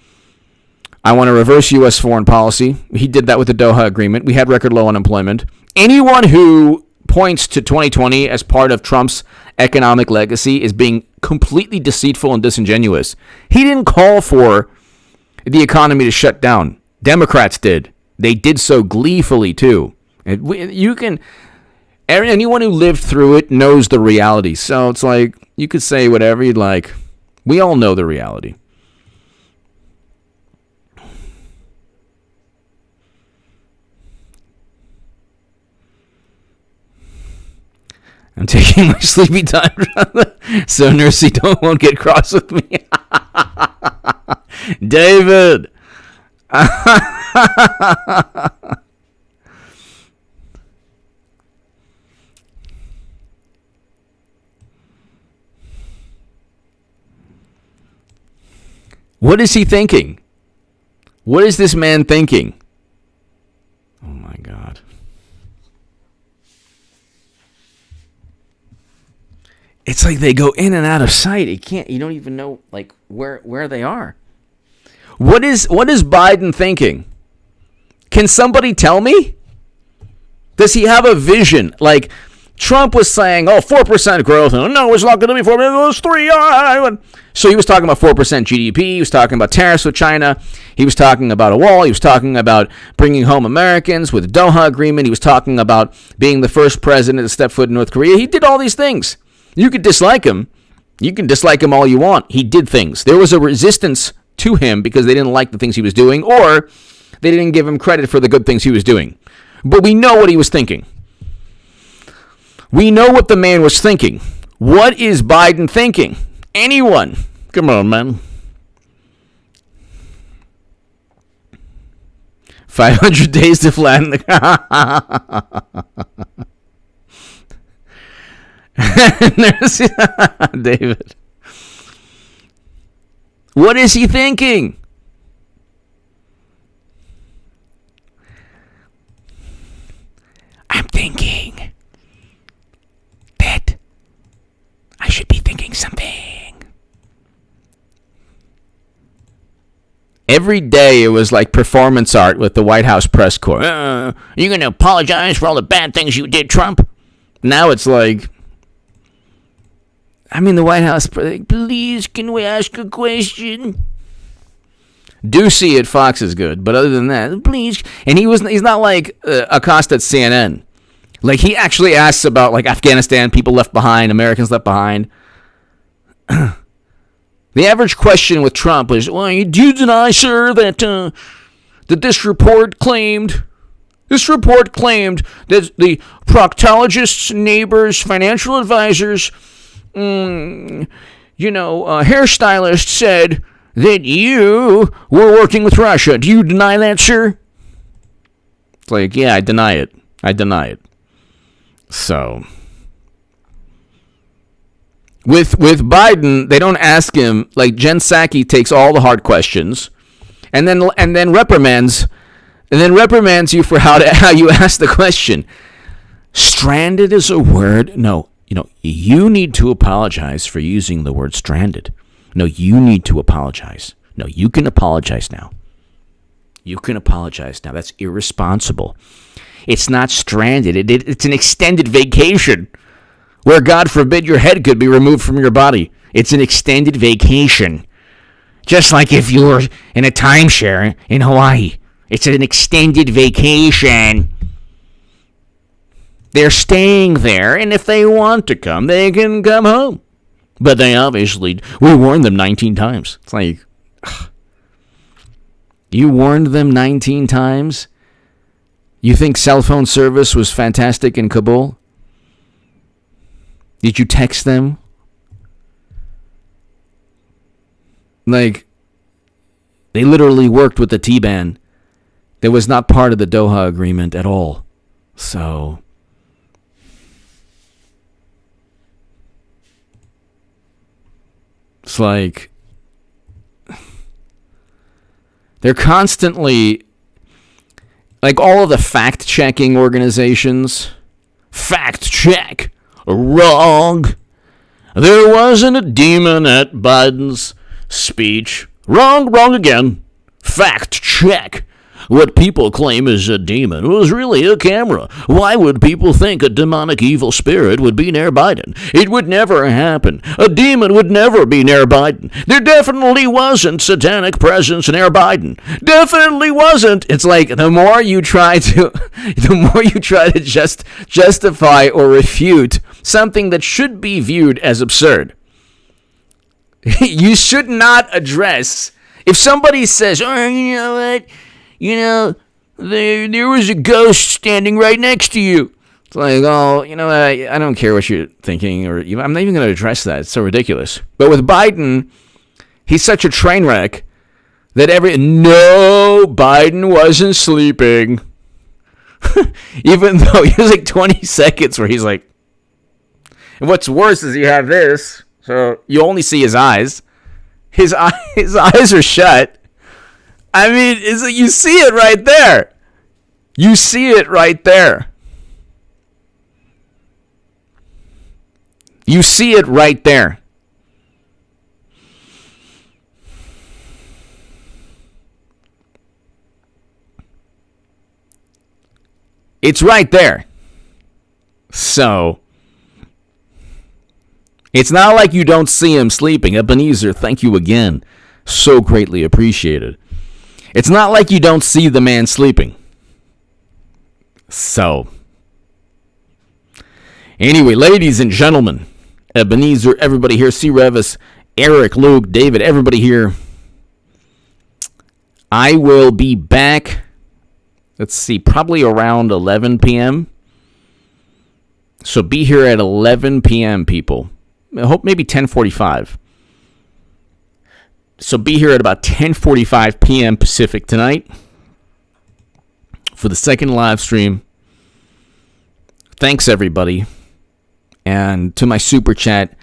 Speaker 1: I want to reverse U.S. foreign policy. He did that with the Doha Agreement. We had record low unemployment. Anyone who points to 2020 as part of Trump's economic legacy is being completely deceitful and disingenuous. He didn't call for the economy to shut down. Democrats did. They did so gleefully, too. Anyone who lived through it knows the reality. So it's like, you could say whatever you'd like. We all know the reality. I'm taking my sleepy time so Nursey won't get cross with me. David. What is he thinking? What is this man thinking? Oh my God. It's like they go in and out of sight. You don't even know like where they are. What is Biden thinking? Can somebody tell me? Does he have a vision? Like Trump was saying, 4% growth. No, it's not going to be 4%. It was 3%. So he was talking about 4% GDP. He was talking about tariffs with China. He was talking about a wall. He was talking about bringing home Americans with the Doha Agreement. He was talking about being the first president to step foot in North Korea. He did all these things. You could dislike him. You can dislike him all you want. He did things. There was a resistance to him because they didn't like the things he was doing, or they didn't give him credit for the good things he was doing. But we know what he was thinking. We know what the man was thinking. What is Biden thinking? Anyone? Come on, man. 500 days to flatten the... David. What is he thinking? I'm thinking that I should be thinking something. Every day it was like performance art with the White House press corps. You're going to apologize for all the bad things you did, Trump? Now it's like... the White House, please, can we ask a question? Ducey at Fox is good, but other than that, please. And he's not like Acosta at CNN. Like, he actually asks about, like, Afghanistan, people left behind, Americans left behind. The average question with Trump was, well, do you deny, sir, that this report claimed that the proctologists, neighbors, financial advisors, hairstylist said that you were working with Russia. Do you deny that, sir? It's like, yeah, I deny it. So, with Biden, they don't ask him, like Jen Psaki takes all the hard questions and then reprimands you for how you ask the question. Stranded is a word. No. You need to apologize for using the word stranded. No, you need to apologize. No, you can apologize now. That's irresponsible. It's not stranded. It's an extended vacation where, God forbid, your head could be removed from your body. It's an extended vacation. Just like if you were in a timeshare in Hawaii. It's an extended vacation. They're staying there, and if they want to come, they can come home. But we warned them 19 times. It's like, you warned them 19 times? You think cell phone service was fantastic in Kabul? Did you text them? Like, they literally worked with the T-Ban. That was not part of the Doha Agreement at all. So... it's like they're constantly, like all of the fact-checking organizations, fact check, wrong. There wasn't a demon at Biden's speech. Wrong again.
Speaker 2: Fact check. What people claim is a demon was really a camera. Why would people think a demonic evil spirit would be near Biden? It would never happen. A demon would never be near Biden. There definitely wasn't satanic presence near Biden. Definitely wasn't.
Speaker 1: It's like the more you try to justify or refute something that should be viewed as absurd, you should not address. If somebody says, "Oh, you know what? There was a ghost standing right next to you." It's like, oh, I don't care what you're thinking, or I'm not even going to address that. It's so ridiculous. But with Biden, he's such a train wreck that Biden wasn't sleeping. Even though he was like 20 seconds where he's like, and what's worse is you have this, so you only see his eyes. His eyes are shut. I mean, you see it right there. You see it right there. You see it right there. It's right there. So, it's not like you don't see him sleeping. Ebenezer, thank you again. So greatly appreciated. It's not like you don't see the man sleeping. So, anyway, ladies and gentlemen, Ebenezer, everybody here, C. Revis, Eric, Luke, David, everybody here. I will be back, let's see, probably around 11 p.m. So be here at 11 p.m., people. I hope maybe 10:45. So be here at about 10:45 p.m. Pacific tonight for the second live stream. Thanks, everybody. And to my super chat,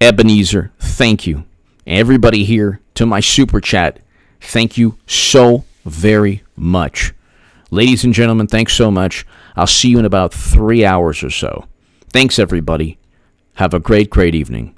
Speaker 1: Ebenezer, thank you. Everybody here, to my super chat, thank you so very much. Ladies and gentlemen, thanks so much. I'll see you in about 3 hours or so. Thanks, everybody. Have a great, great evening.